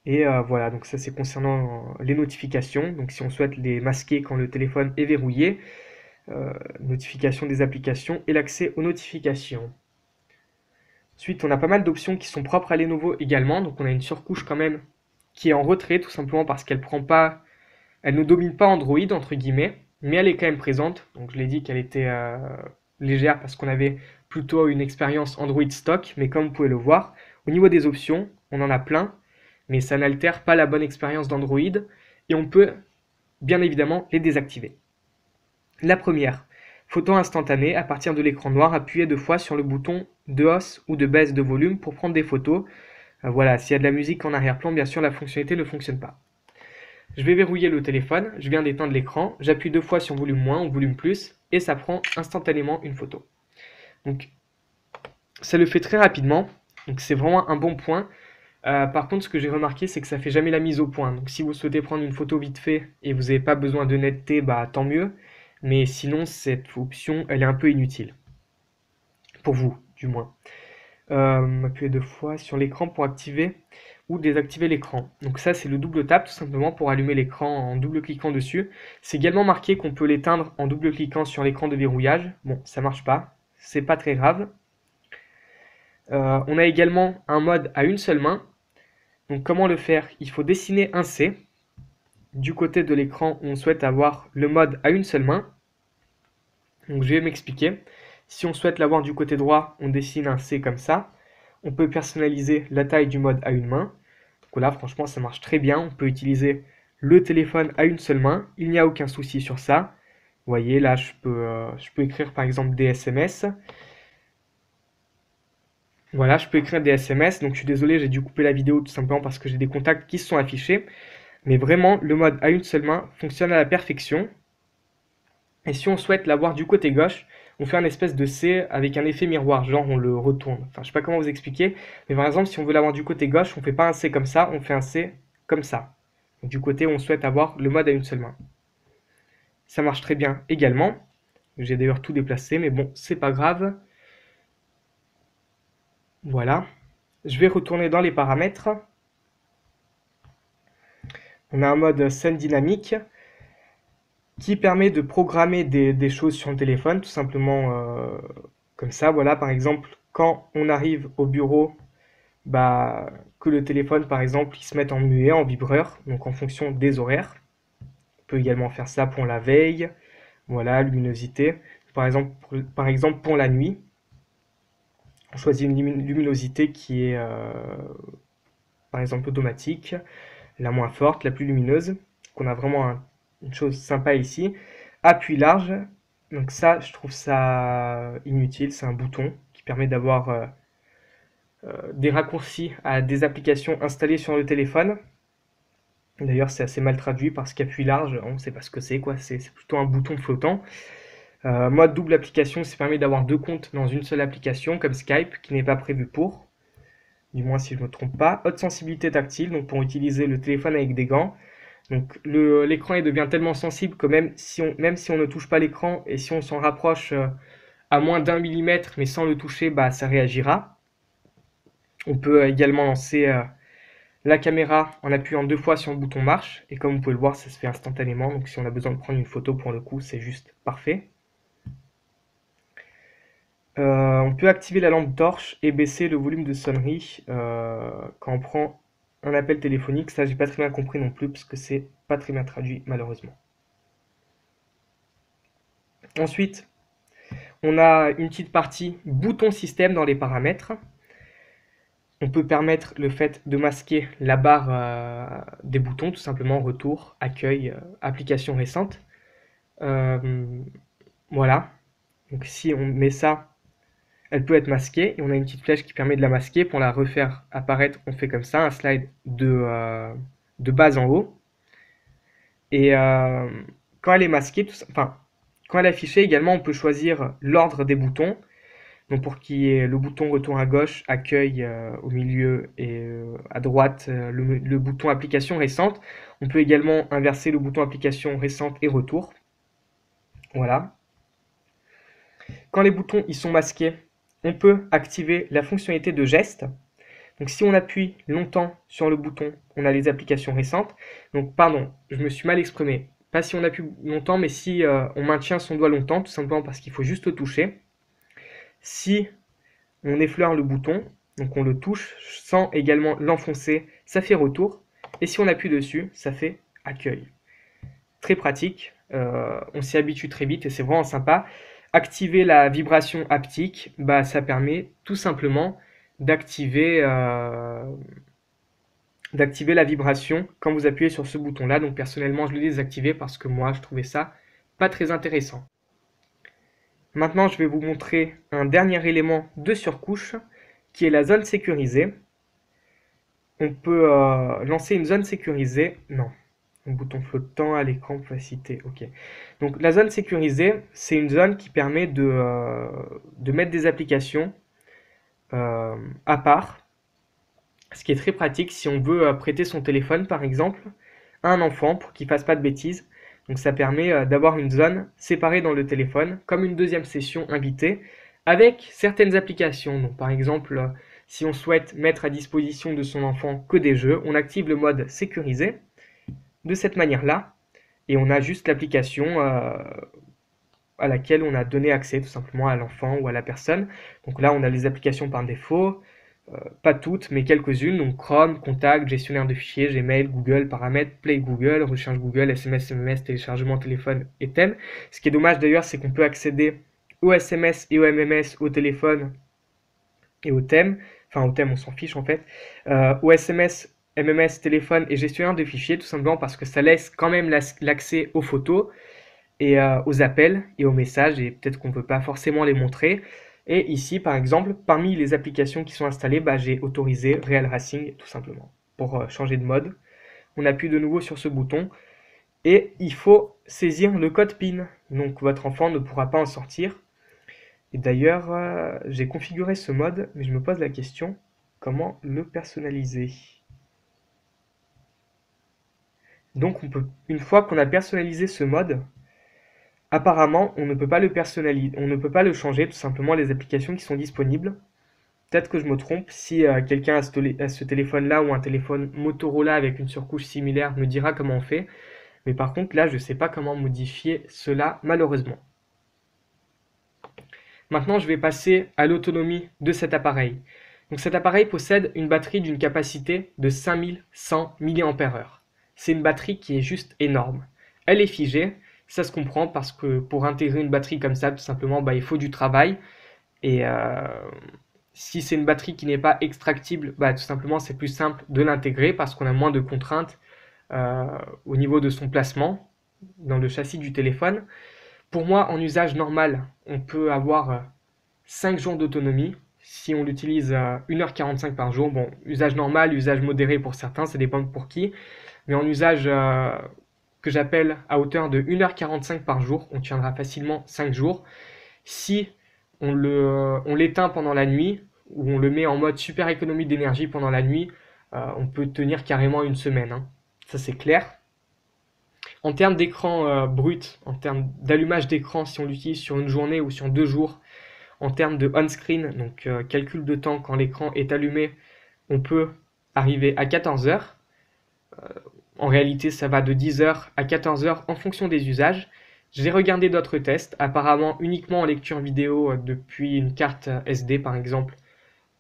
Et voilà, donc ça c'est concernant les notifications. Donc si on souhaite les masquer quand le téléphone est verrouillé, notification des applications et l'accès aux notifications. Ensuite, on a pas mal d'options qui sont propres à Lenovo également. Donc on a une surcouche quand même qui est en retrait, tout simplement parce qu'elle prend pas, elle ne domine pas Android entre guillemets, mais elle est quand même présente. Donc je l'ai dit qu'elle était légère parce qu'on avait plutôt une expérience Android stock, mais comme vous pouvez le voir, au niveau des options, on en a plein, mais ça n'altère pas la bonne expérience d'Android et on peut bien évidemment les désactiver. La première, photo instantanée, à partir de l'écran noir, appuyez 2 fois sur le bouton de hausse ou de baisse de volume pour prendre des photos. Voilà, s'il y a de la musique en arrière-plan, bien sûr la fonctionnalité ne fonctionne pas. Je vais verrouiller le téléphone, je viens d'éteindre l'écran, j'appuie 2 fois sur volume moins ou volume plus et ça prend instantanément une photo. Donc ça le fait très rapidement, donc c'est vraiment un bon point. Par contre, ce que j'ai remarqué, c'est que ça fait jamais la mise au point. Donc si vous souhaitez prendre une photo vite fait et vous n'avez pas besoin de netteté, tant mieux. Mais sinon, cette option, elle est un peu inutile. Pour vous, du moins. Appuyez 2 fois sur l'écran pour activer ou désactiver l'écran. Donc ça, c'est le double tap, tout simplement pour allumer l'écran en double cliquant dessus. C'est également marqué qu'on peut l'éteindre en double cliquant sur l'écran de verrouillage. Bon, ça marche pas, c'est pas très grave. On a également un mode à une seule main. Donc comment le faire? Il faut dessiner un C du côté de l'écran où on souhaite avoir le mode à une seule main. Donc je vais m'expliquer. Si on souhaite l'avoir du côté droit, on dessine un C comme ça. On peut personnaliser la taille du mode à une main. Donc là, franchement, ça marche très bien. On peut utiliser le téléphone à une seule main. Il n'y a aucun souci sur ça. Vous voyez, là, je peux écrire par exemple des SMS. Voilà, je peux écrire des SMS. Donc je suis désolé, j'ai dû couper la vidéo tout simplement parce que j'ai des contacts qui se sont affichés. Mais vraiment, le mode à une seule main fonctionne à la perfection. Et si on souhaite l'avoir du côté gauche, on fait un espèce de C avec un effet miroir, genre on le retourne. Enfin, je sais pas comment vous expliquer, mais par exemple, si on veut l'avoir du côté gauche, on fait pas un C comme ça, on fait un C comme ça. Donc, du côté où on souhaite avoir le mode à une seule main. Ça marche très bien également. J'ai d'ailleurs tout déplacé, mais bon, c'est pas grave. Voilà. Je vais retourner dans les paramètres. On a un mode scène dynamique qui permet de programmer des choses sur le téléphone, tout simplement comme ça. Voilà, par exemple, quand on arrive au bureau, que le téléphone, par exemple, il se mette en muet, en vibreur, donc en fonction des horaires. On peut également faire ça pour la veille. Voilà, luminosité. Par exemple pour la nuit, on choisit une luminosité qui est par exemple automatique, la moins forte, la plus lumineuse. Qu'on a vraiment une chose sympa ici. Appui large, donc ça je trouve ça inutile, c'est un bouton qui permet d'avoir des raccourcis à des applications installées sur le téléphone. D'ailleurs c'est assez mal traduit parce qu'appui large, on ne sait pas ce que c'est quoi, c'est plutôt un bouton flottant. Mode double application, ça permet d'avoir deux comptes dans une seule application, comme Skype, qui n'est pas prévu pour, du moins si je ne me trompe pas. Haute sensibilité tactile, donc pour utiliser le téléphone avec des gants. Donc l'écran devient tellement sensible que même si on ne touche pas l'écran et si on s'en rapproche à moins d'1 millimètre, mais sans le toucher, bah, ça réagira. On peut également lancer la caméra en appuyant 2 fois sur le bouton marche, et comme vous pouvez le voir, ça se fait instantanément, donc si on a besoin de prendre une photo pour le coup, c'est juste parfait. On peut activer la lampe torche et baisser le volume de sonnerie quand on prend un appel téléphonique. Ça, j'ai pas très bien compris non plus, parce que c'est pas très bien traduit, malheureusement. Ensuite, on a une petite partie bouton système dans les paramètres. On peut permettre le fait de masquer la barre des boutons, tout simplement retour, accueil, application récente. Voilà. Donc si on met ça, elle peut être masquée et on a une petite flèche qui permet de la masquer. Pour la refaire apparaître, on fait comme ça, un slide de bas en haut. Et quand elle est masquée, quand elle est affichée également, on peut choisir l'ordre des boutons. Donc pour qu'il y ait le bouton retour à gauche, accueil au milieu et à droite le bouton application récente. On peut également inverser le bouton application récente et retour. Voilà. Quand les boutons ils sont masqués, on peut activer la fonctionnalité de geste. Donc si on appuie longtemps sur le bouton, on a les applications récentes. Donc pardon, je me suis mal exprimé. Pas si on appuie longtemps, mais si on maintient son doigt longtemps, tout simplement parce qu'il faut juste le toucher. Si on effleure le bouton, donc on le touche sans également l'enfoncer, ça fait retour. Et si on appuie dessus, ça fait accueil. Très pratique, on s'y habitue très vite et c'est vraiment sympa. Activer la vibration haptique, bah, ça permet tout simplement d'activer la vibration quand vous appuyez sur ce bouton-là. Donc personnellement, je l'ai désactivé parce que moi, je trouvais ça pas très intéressant. Maintenant, je vais vous montrer un dernier élément de surcouche qui est la zone sécurisée. On peut lancer une zone sécurisée. Non, un bouton flottant à l'écran opacité. Ok. Donc la zone sécurisée, c'est une zone qui permet de mettre des applications à part. Ce qui est très pratique si on veut prêter son téléphone par exemple à un enfant pour qu'il ne fasse pas de bêtises. Donc ça permet d'avoir une zone séparée dans le téléphone, comme une deuxième session invitée, avec certaines applications. Donc par exemple, si on souhaite mettre à disposition de son enfant que des jeux, on active le mode sécurisé de cette manière-là, et on a juste l'application à laquelle on a donné accès tout simplement à l'enfant ou à la personne. Donc là, on a les applications par défaut, pas toutes, mais quelques-unes, donc Chrome, Contact, gestionnaire de fichiers, Gmail, Google, paramètres, Play Google, recherche Google, SMS, MMS, téléchargement téléphone et thème. Ce qui est dommage d'ailleurs, c'est qu'on peut accéder aux SMS et aux MMS au téléphone et au thème, enfin au thème on s'en fiche en fait, aux SMS, MMS, téléphone et gestionnaire de fichiers, tout simplement parce que ça laisse quand même l'accès aux photos et aux appels et aux messages, et peut-être qu'on ne peut pas forcément les montrer. Et ici, par exemple, parmi les applications qui sont installées, bah, j'ai autorisé Real Racing, tout simplement, pour changer de mode. On appuie de nouveau sur ce bouton, et il faut saisir le code PIN. Donc votre enfant ne pourra pas en sortir. Et d'ailleurs, j'ai configuré ce mode, mais je me pose la question, comment le personnaliser? Donc une fois qu'on a personnalisé ce mode, apparemment, on ne peut pas le personnaliser, on ne peut pas le changer, tout simplement les applications qui sont disponibles. Peut-être que je me trompe, si quelqu'un a ce téléphone-là ou un téléphone Motorola avec une surcouche similaire me dira comment on fait. Mais par contre, là, je ne sais pas comment modifier cela, malheureusement. Maintenant, je vais passer à l'autonomie de cet appareil. Donc cet appareil possède une batterie d'une capacité de 5100 mAh. C'est une batterie qui est juste énorme. elle est figée. Ça se comprend parce que pour intégrer une batterie comme ça, tout simplement, bah, il faut du travail. Et si c'est une batterie qui n'est pas extractible, bah, tout simplement, c'est plus simple de l'intégrer parce qu'on a moins de contraintes euh, au niveau de son placement dans le châssis du téléphone. Pour moi, en usage normal, on peut avoir 5 jours d'autonomie si on l'utilise 1h45 par jour. Bon, usage normal, usage modéré pour certains, ça dépend pour qui. Mais en usage que j'appelle à hauteur de 1h45 par jour, on tiendra facilement 5 jours. Si on l'éteint pendant la nuit, ou on le met en mode super économie d'énergie pendant la nuit, on peut tenir carrément une semaine, hein. Ça c'est clair. En termes d'écran brut, en termes d'allumage d'écran, si on l'utilise sur une journée ou sur 2 jours, en termes de on-screen, donc calcul de temps quand l'écran est allumé, on peut arriver à 14 heures. En réalité, ça va de 10 heures à 14 heures en fonction des usages. J'ai regardé d'autres tests, apparemment uniquement en lecture vidéo depuis une carte SD par exemple,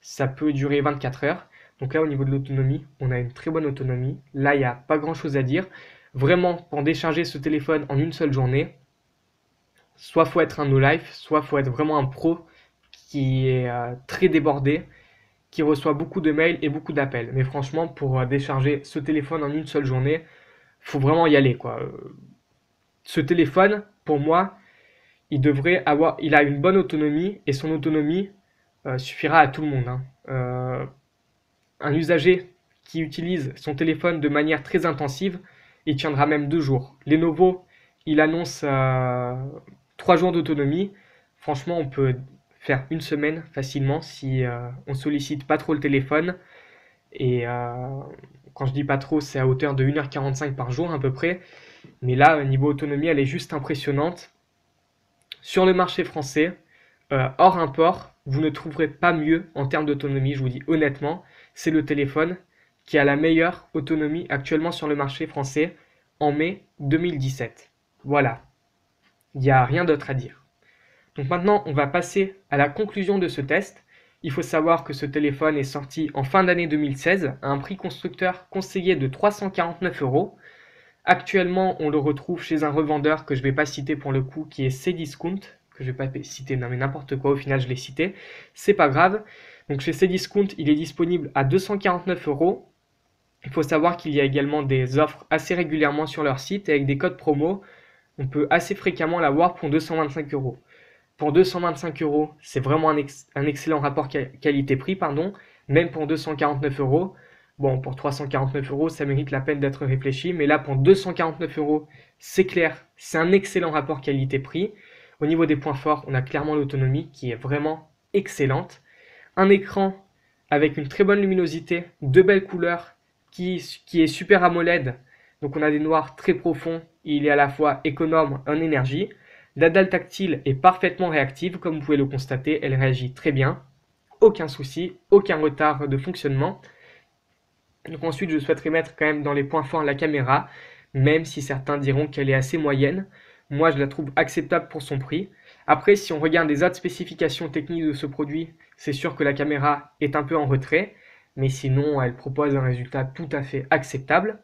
ça peut durer 24 heures. Donc là, au niveau de l'autonomie, on a une très bonne autonomie. Là, il n'y a pas grand-chose à dire. Vraiment, pour décharger ce téléphone en une seule journée, soit faut être un no-life, soit faut être vraiment un pro qui est très débordé, qui reçoit beaucoup de mails et beaucoup d'appels. Mais franchement, pour décharger ce téléphone en une seule journée, faut vraiment y aller, quoi. Ce téléphone, pour moi, il a une bonne autonomie et son autonomie suffira à tout le monde, hein. Un usager qui utilise son téléphone de manière très intensive, il tiendra même 2 jours. Lenovo, il annonce 3 jours d'autonomie. Franchement, on peut faire une semaine facilement si on sollicite pas trop le téléphone. Et quand je dis pas trop, c'est à hauteur de 1h45 par jour à peu près. Mais là, niveau autonomie, elle est juste impressionnante. Sur le marché français, hors import, vous ne trouverez pas mieux en termes d'autonomie, je vous dis honnêtement. C'est le téléphone qui a la meilleure autonomie actuellement sur le marché français en mai 2017. Voilà, il n'y a rien d'autre à dire. Donc maintenant, on va passer à la conclusion de ce test. Il faut savoir que ce téléphone est sorti en fin d'année 2016 à un prix constructeur conseillé de 349 euros. Actuellement, on le retrouve chez un revendeur que je ne vais pas citer pour le coup, qui est Cdiscount, que je ne vais pas citer, non mais n'importe quoi, au final je l'ai cité, c'est pas grave. Donc chez Cdiscount, il est disponible à 249 euros. Il faut savoir qu'il y a également des offres assez régulièrement sur leur site et avec des codes promo, on peut assez fréquemment l'avoir pour 225 euros. Pour 225 euros, c'est vraiment un excellent rapport qualité-prix, pardon. Même pour 249 euros, bon, pour 349 euros, ça mérite la peine d'être réfléchi, mais là, pour 249 euros, c'est clair, c'est un excellent rapport qualité-prix. Au niveau des points forts, on a clairement l'autonomie qui est vraiment excellente. Un écran avec une très bonne luminosité, de belles couleurs, qui est super AMOLED, donc on a des noirs très profonds, il est à la fois économe en énergie. La dalle tactile est parfaitement réactive, comme vous pouvez le constater, elle réagit très bien, aucun souci, aucun retard de fonctionnement. Donc ensuite, je souhaiterais mettre quand même dans les points forts la caméra, même si certains diront qu'elle est assez moyenne. Moi, je la trouve acceptable pour son prix. Après, si on regarde les autres spécifications techniques de ce produit, c'est sûr que la caméra est un peu en retrait, mais sinon, elle propose un résultat tout à fait acceptable.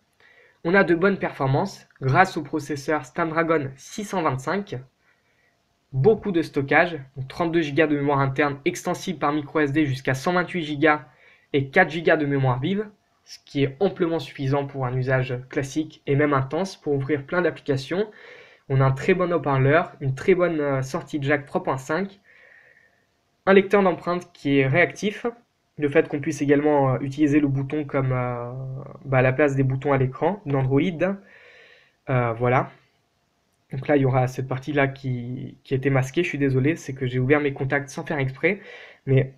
On a de bonnes performances grâce au processeur Snapdragon 625, beaucoup de stockage, donc 32 Go de mémoire interne extensible par microSD jusqu'à 128 Go et 4 Go de mémoire vive, ce qui est amplement suffisant pour un usage classique et même intense pour ouvrir plein d'applications. On a un très bon haut-parleur, une très bonne sortie jack 3.5, un lecteur d'empreintes qui est réactif, le fait qu'on puisse également utiliser le bouton comme à la place des boutons à l'écran d'Android. Voilà. Donc là, il y aura cette partie-là qui a été masquée. Je suis désolé, c'est que j'ai ouvert mes contacts sans faire exprès. Mais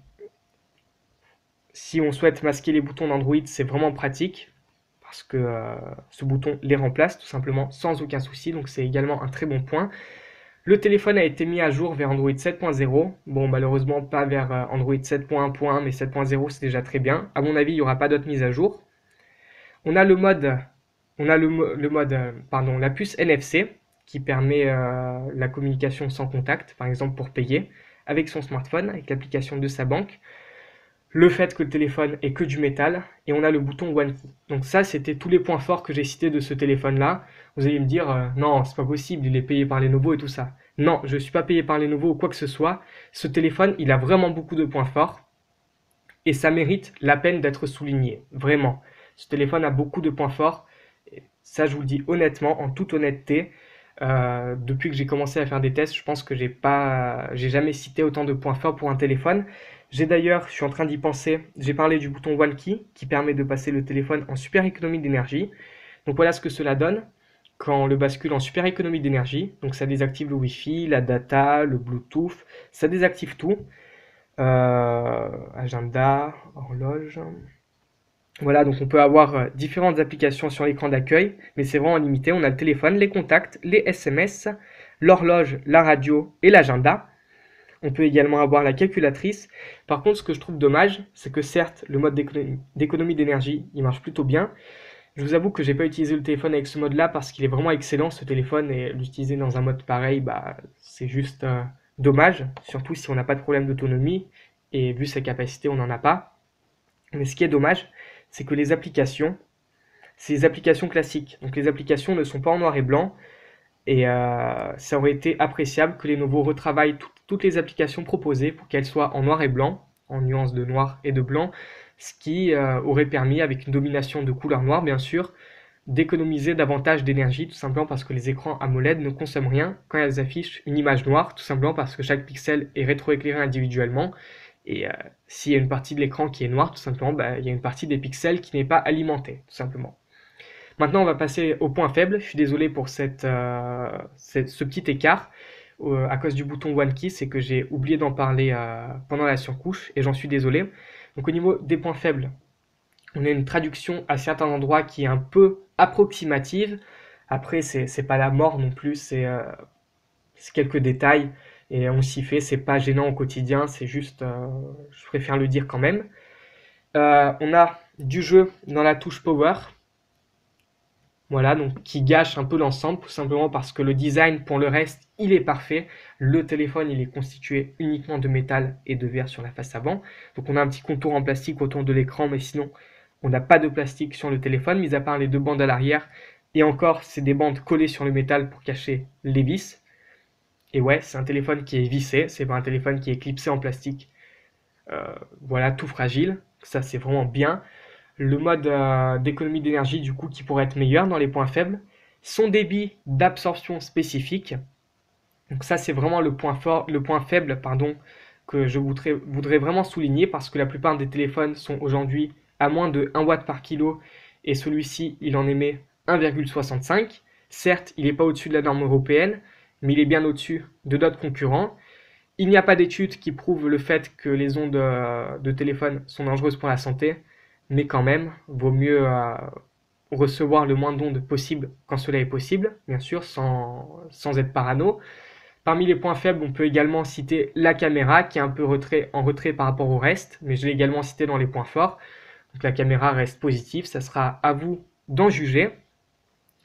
si on souhaite masquer les boutons d'Android, c'est vraiment pratique parce que ce bouton les remplace tout simplement sans aucun souci. Donc c'est également un très bon point. Le téléphone a été mis à jour vers Android 7.0. Bon, malheureusement pas vers Android 7.1.1, mais 7.0 c'est déjà très bien. À mon avis, il n'y aura pas d'autres mises à jour. On a la puce NFC qui permet la communication sans contact, par exemple pour payer avec son smartphone, avec l'application de sa banque. le fait que le téléphone est que du métal, et on a le bouton One Key. Donc ça, c'était tous les points forts que j'ai cités de ce téléphone-là. Vous allez me dire, non, c'est pas possible, il est payé par Lenovo et tout ça. Non, je suis pas payé par Lenovo ou quoi que ce soit. Ce téléphone, il a vraiment beaucoup de points forts, et ça mérite la peine d'être souligné, vraiment. Ce téléphone a beaucoup de points forts, et ça je vous le dis honnêtement, en toute honnêteté. Depuis que j'ai commencé à faire des tests, je pense que j'ai jamais cité autant de points forts pour un téléphone. J'ai d'ailleurs, je suis en train d'y penser, j'ai parlé du bouton One Key qui permet de passer le téléphone en super économie d'énergie. Donc voilà ce que cela donne quand on le bascule en super économie d'énergie. Donc ça désactive le Wi-Fi, la data, le Bluetooth, ça désactive tout. Agenda, horloge. Voilà, donc on peut avoir différentes applications sur l'écran d'accueil, mais c'est vraiment limité. On a le téléphone, les contacts, les SMS, l'horloge, la radio et l'agenda. On peut également avoir la calculatrice. Par contre, ce que je trouve dommage, c'est que certes, le mode d'économie d'énergie, il marche plutôt bien. Je vous avoue que j'ai pas utilisé le téléphone avec ce mode-là parce qu'il est vraiment excellent ce téléphone et l'utiliser dans un mode pareil, bah, c'est juste dommage, surtout si on n'a pas de problème d'autonomie et vu sa capacité, on n'en a pas. Mais ce qui est dommage, c'est que les applications, c'est les applications classiques. Donc les applications ne sont pas en noir et blanc et ça aurait été appréciable que Lenovo retravaille toutes les applications proposées pour qu'elles soient en noir et blanc, en nuances de noir et de blanc, ce qui aurait permis, avec une domination de couleur noire bien sûr, d'économiser davantage d'énergie, tout simplement parce que les écrans AMOLED ne consomment rien quand elles affichent une image noire, tout simplement parce que chaque pixel est rétroéclairé individuellement. Et s'il y a une partie de l'écran qui est noire, tout simplement, bah, il y a une partie des pixels qui n'est pas alimentée, tout simplement. Maintenant, on va passer au point faible. Je suis désolé pour ce petit écart à cause du bouton One Key, c'est que j'ai oublié d'en parler pendant la surcouche et j'en suis désolé. Donc au niveau des points faibles, on a une traduction à certains endroits qui est un peu approximative. Après, c'est pas la mort non plus, c'est quelques détails et on s'y fait. C'est pas gênant au quotidien, c'est juste, je préfère le dire quand même. On a du jeu dans la touche Power. Voilà, donc qui gâche un peu l'ensemble, tout simplement parce que le design, pour le reste, il est parfait. Le téléphone, il est constitué uniquement de métal et de verre sur la face avant. Donc on a un petit contour en plastique autour de l'écran, mais sinon, on n'a pas de plastique sur le téléphone, mis à part les deux bandes à l'arrière. Et encore, c'est des bandes collées sur le métal pour cacher les vis. Et ouais, c'est un téléphone qui est vissé, c'est pas un téléphone qui est clipsé en plastique. Voilà, tout fragile. Ça, c'est vraiment bien. Le mode d'économie d'énergie, du coup, qui pourrait être meilleur dans les points faibles. Son débit d'absorption spécifique. Donc ça, c'est vraiment le point fort, le point faible, pardon, que je voudrais vraiment souligner parce que la plupart des téléphones sont aujourd'hui à moins de 1 watt par kilo et celui-ci, il en émet 1,65. Certes, il n'est pas au-dessus de la norme européenne, mais il est bien au-dessus de d'autres concurrents. Il n'y a pas d'études qui prouvent le fait que les ondes de téléphone sont dangereuses pour la santé, mais quand même, vaut mieux recevoir le moins d'ondes possible quand cela est possible, bien sûr, sans être parano. Parmi les points faibles, on peut également citer la caméra qui est un peu en retrait par rapport au reste, mais je l'ai également cité dans les points forts. Donc la caméra reste positive, ça sera à vous d'en juger.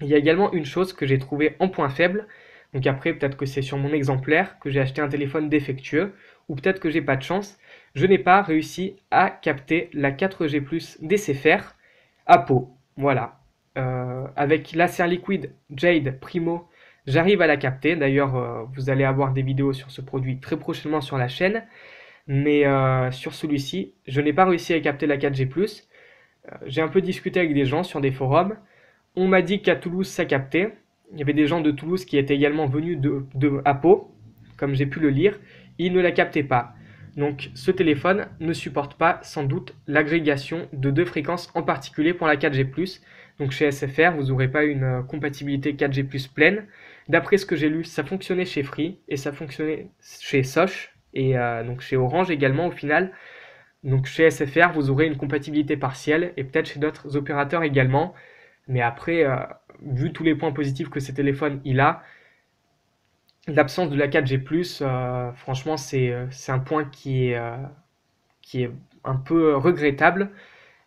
Il y a également une chose que j'ai trouvée en point faible, donc après peut-être que c'est sur mon exemplaire que j'ai acheté un téléphone défectueux, ou peut-être que j'ai pas de chance, je n'ai pas réussi à capter la 4G+ d'SFR à peau. Voilà. Avec Laser Liquid Jade Primo, j'arrive à la capter. D'ailleurs, vous allez avoir des vidéos sur ce produit très prochainement sur la chaîne. Mais sur celui-ci, je n'ai pas réussi à capter la 4G+. J'ai un peu discuté avec des gens sur des forums. On m'a dit qu'à Toulouse, ça captait. Il y avait des gens de Toulouse qui étaient également venus à Pau, comme j'ai pu le lire. Ils ne la captaient pas. Donc ce téléphone ne supporte pas sans doute l'agrégation de deux fréquences en particulier pour la 4G+. Donc chez SFR, vous n'aurez pas une compatibilité 4G+ pleine. D'après ce que j'ai lu, ça fonctionnait chez Free et ça fonctionnait chez Soch et donc chez Orange également au final. Donc chez SFR, vous aurez une compatibilité partielle et peut-être chez d'autres opérateurs également. Mais après, vu tous les points positifs que ce téléphone il a, l'absence de la 4G+, franchement, c'est un point qui est un peu regrettable.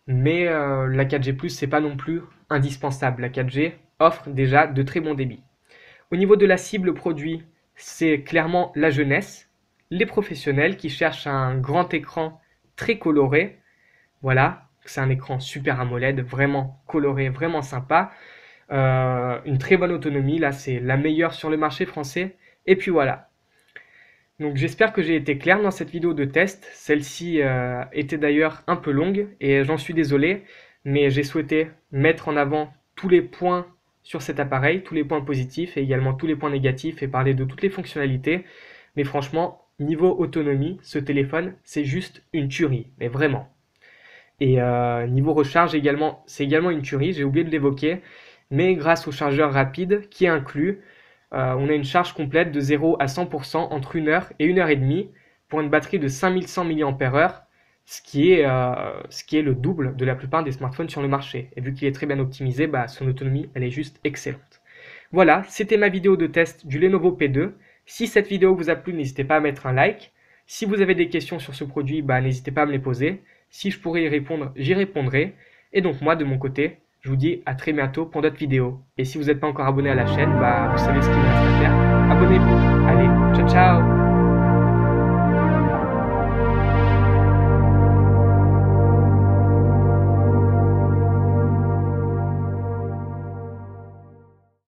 Mais la 4G+, c'est pas non plus indispensable. La 4G offre déjà de très bons débits. Au niveau de la cible produit, c'est clairement la jeunesse, les professionnels qui cherchent un grand écran très coloré. Voilà, c'est un écran Super AMOLED, vraiment coloré, vraiment sympa. Une très bonne autonomie, là c'est la meilleure sur le marché français. Et puis voilà. Donc j'espère que j'ai été clair dans cette vidéo de test. Celle-ci était d'ailleurs un peu longue et j'en suis désolé, mais j'ai souhaité mettre en avant tous les points sur cet appareil, tous les points positifs et également tous les points négatifs et parler de toutes les fonctionnalités. Mais franchement, niveau autonomie, ce téléphone, c'est juste une tuerie, mais vraiment. Et niveau recharge également, c'est également une tuerie, j'ai oublié de l'évoquer, mais grâce au chargeur rapide qui est inclus, on a une charge complète de 0 à 100% entre 1 heure et 1 heure et demie pour une batterie de 5100 mAh, ce qui est le double de la plupart des smartphones sur le marché. Et vu qu'il est très bien optimisé, bah, son autonomie elle est juste excellente. Voilà, c'était ma vidéo de test du Lenovo P2. Si cette vidéo vous a plu, n'hésitez pas à mettre un like. Si vous avez des questions sur ce produit, bah, n'hésitez pas à me les poser. Si je pourrais y répondre, j'y répondrai. Et donc moi, de mon côté, je vous dis à très bientôt pour d'autres vidéos. Et si vous n'êtes pas encore abonné à la chaîne, bah, vous savez ce qu'il me reste à faire. Abonnez-vous. Allez, ciao ciao!